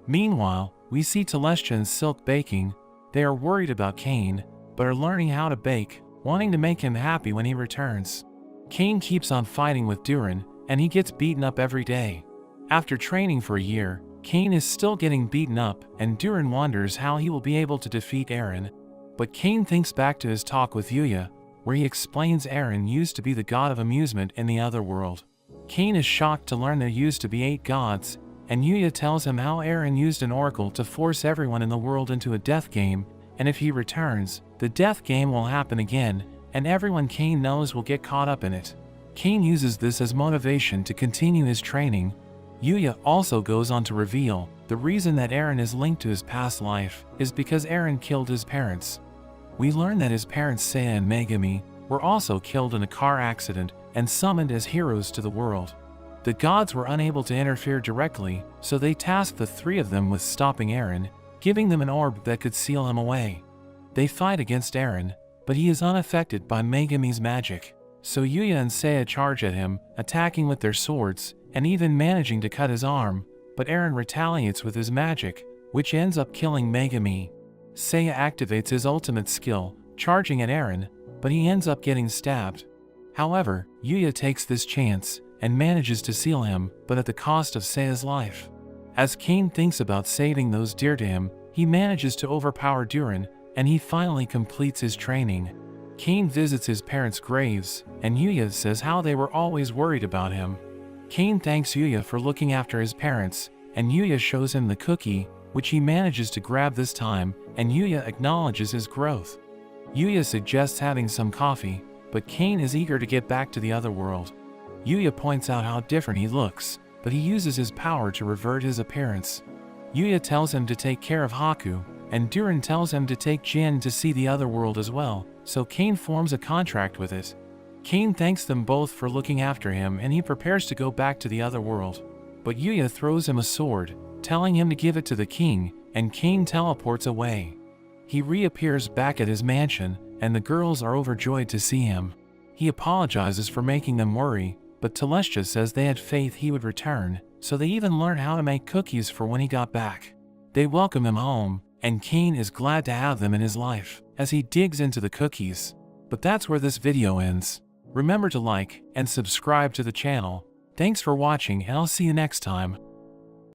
Meanwhile, we see Telestia and Silk baking. They are worried about Cain, but are learning how to bake, wanting to make him happy when he returns. Cain keeps on fighting with Durin, and he gets beaten up every day. After training for a year, Cain is still getting beaten up, and Durin wonders how he will be able to defeat Eren. But Cain thinks back to his talk with Yuya, where he explains Eren used to be the god of amusement in the Otherworld. Cain is shocked to learn there used to be 8 gods, and Yuya tells him how Eren used an oracle to force everyone in the world into a death game, and if he returns, the death game will happen again, and everyone Cain knows will get caught up in it. Cain uses this as motivation to continue his training. Yuya also goes on to reveal the reason that Eren is linked to his past life is because Eren killed his parents. We learn that his parents Seiya and Megumi were also killed in a car accident and summoned as heroes to the world. The gods were unable to interfere directly, so they tasked the 3 of them with stopping Eren, giving them an orb that could seal him away. They fight against Eren, but he is unaffected by Megumi's magic, so Yuya and Seiya charge at him, attacking with their swords, and even managing to cut his arm, but Eren retaliates with his magic, which ends up killing Megumi. Seiya activates his ultimate skill, charging at Eren, but he ends up getting stabbed. However, Yuya takes this chance, and manages to seal him, but at the cost of Seiya's life. As Cain thinks about saving those dear to him, he manages to overpower Durin, and he finally completes his training. Cain visits his parents' graves, and Yuya says how they were always worried about him. Cain thanks Yuya for looking after his parents, and Yuya shows him the cookie, which he manages to grab this time, and Yuya acknowledges his growth. Yuya suggests having some coffee, but Cain is eager to get back to the Otherworld. Yuya points out how different he looks, but he uses his power to revert his appearance. Yuya tells him to take care of Haku, and Durin tells him to take Jin to see the Otherworld as well, so Cain forms a contract with it. Cain thanks them both for looking after him, and he prepares to go back to the Otherworld. But Yuya throws him a sword, telling him to give it to the king, and Cain teleports away. He reappears back at his mansion, and the girls are overjoyed to see him. He apologizes for making them worry, but Telestia says they had faith he would return, so they even learn how to make cookies for when he got back. They welcome him home, and Cain is glad to have them in his life, as he digs into the cookies. But that's where this video ends. Remember to like and subscribe to the channel. Thanks for watching, and I'll see you next time.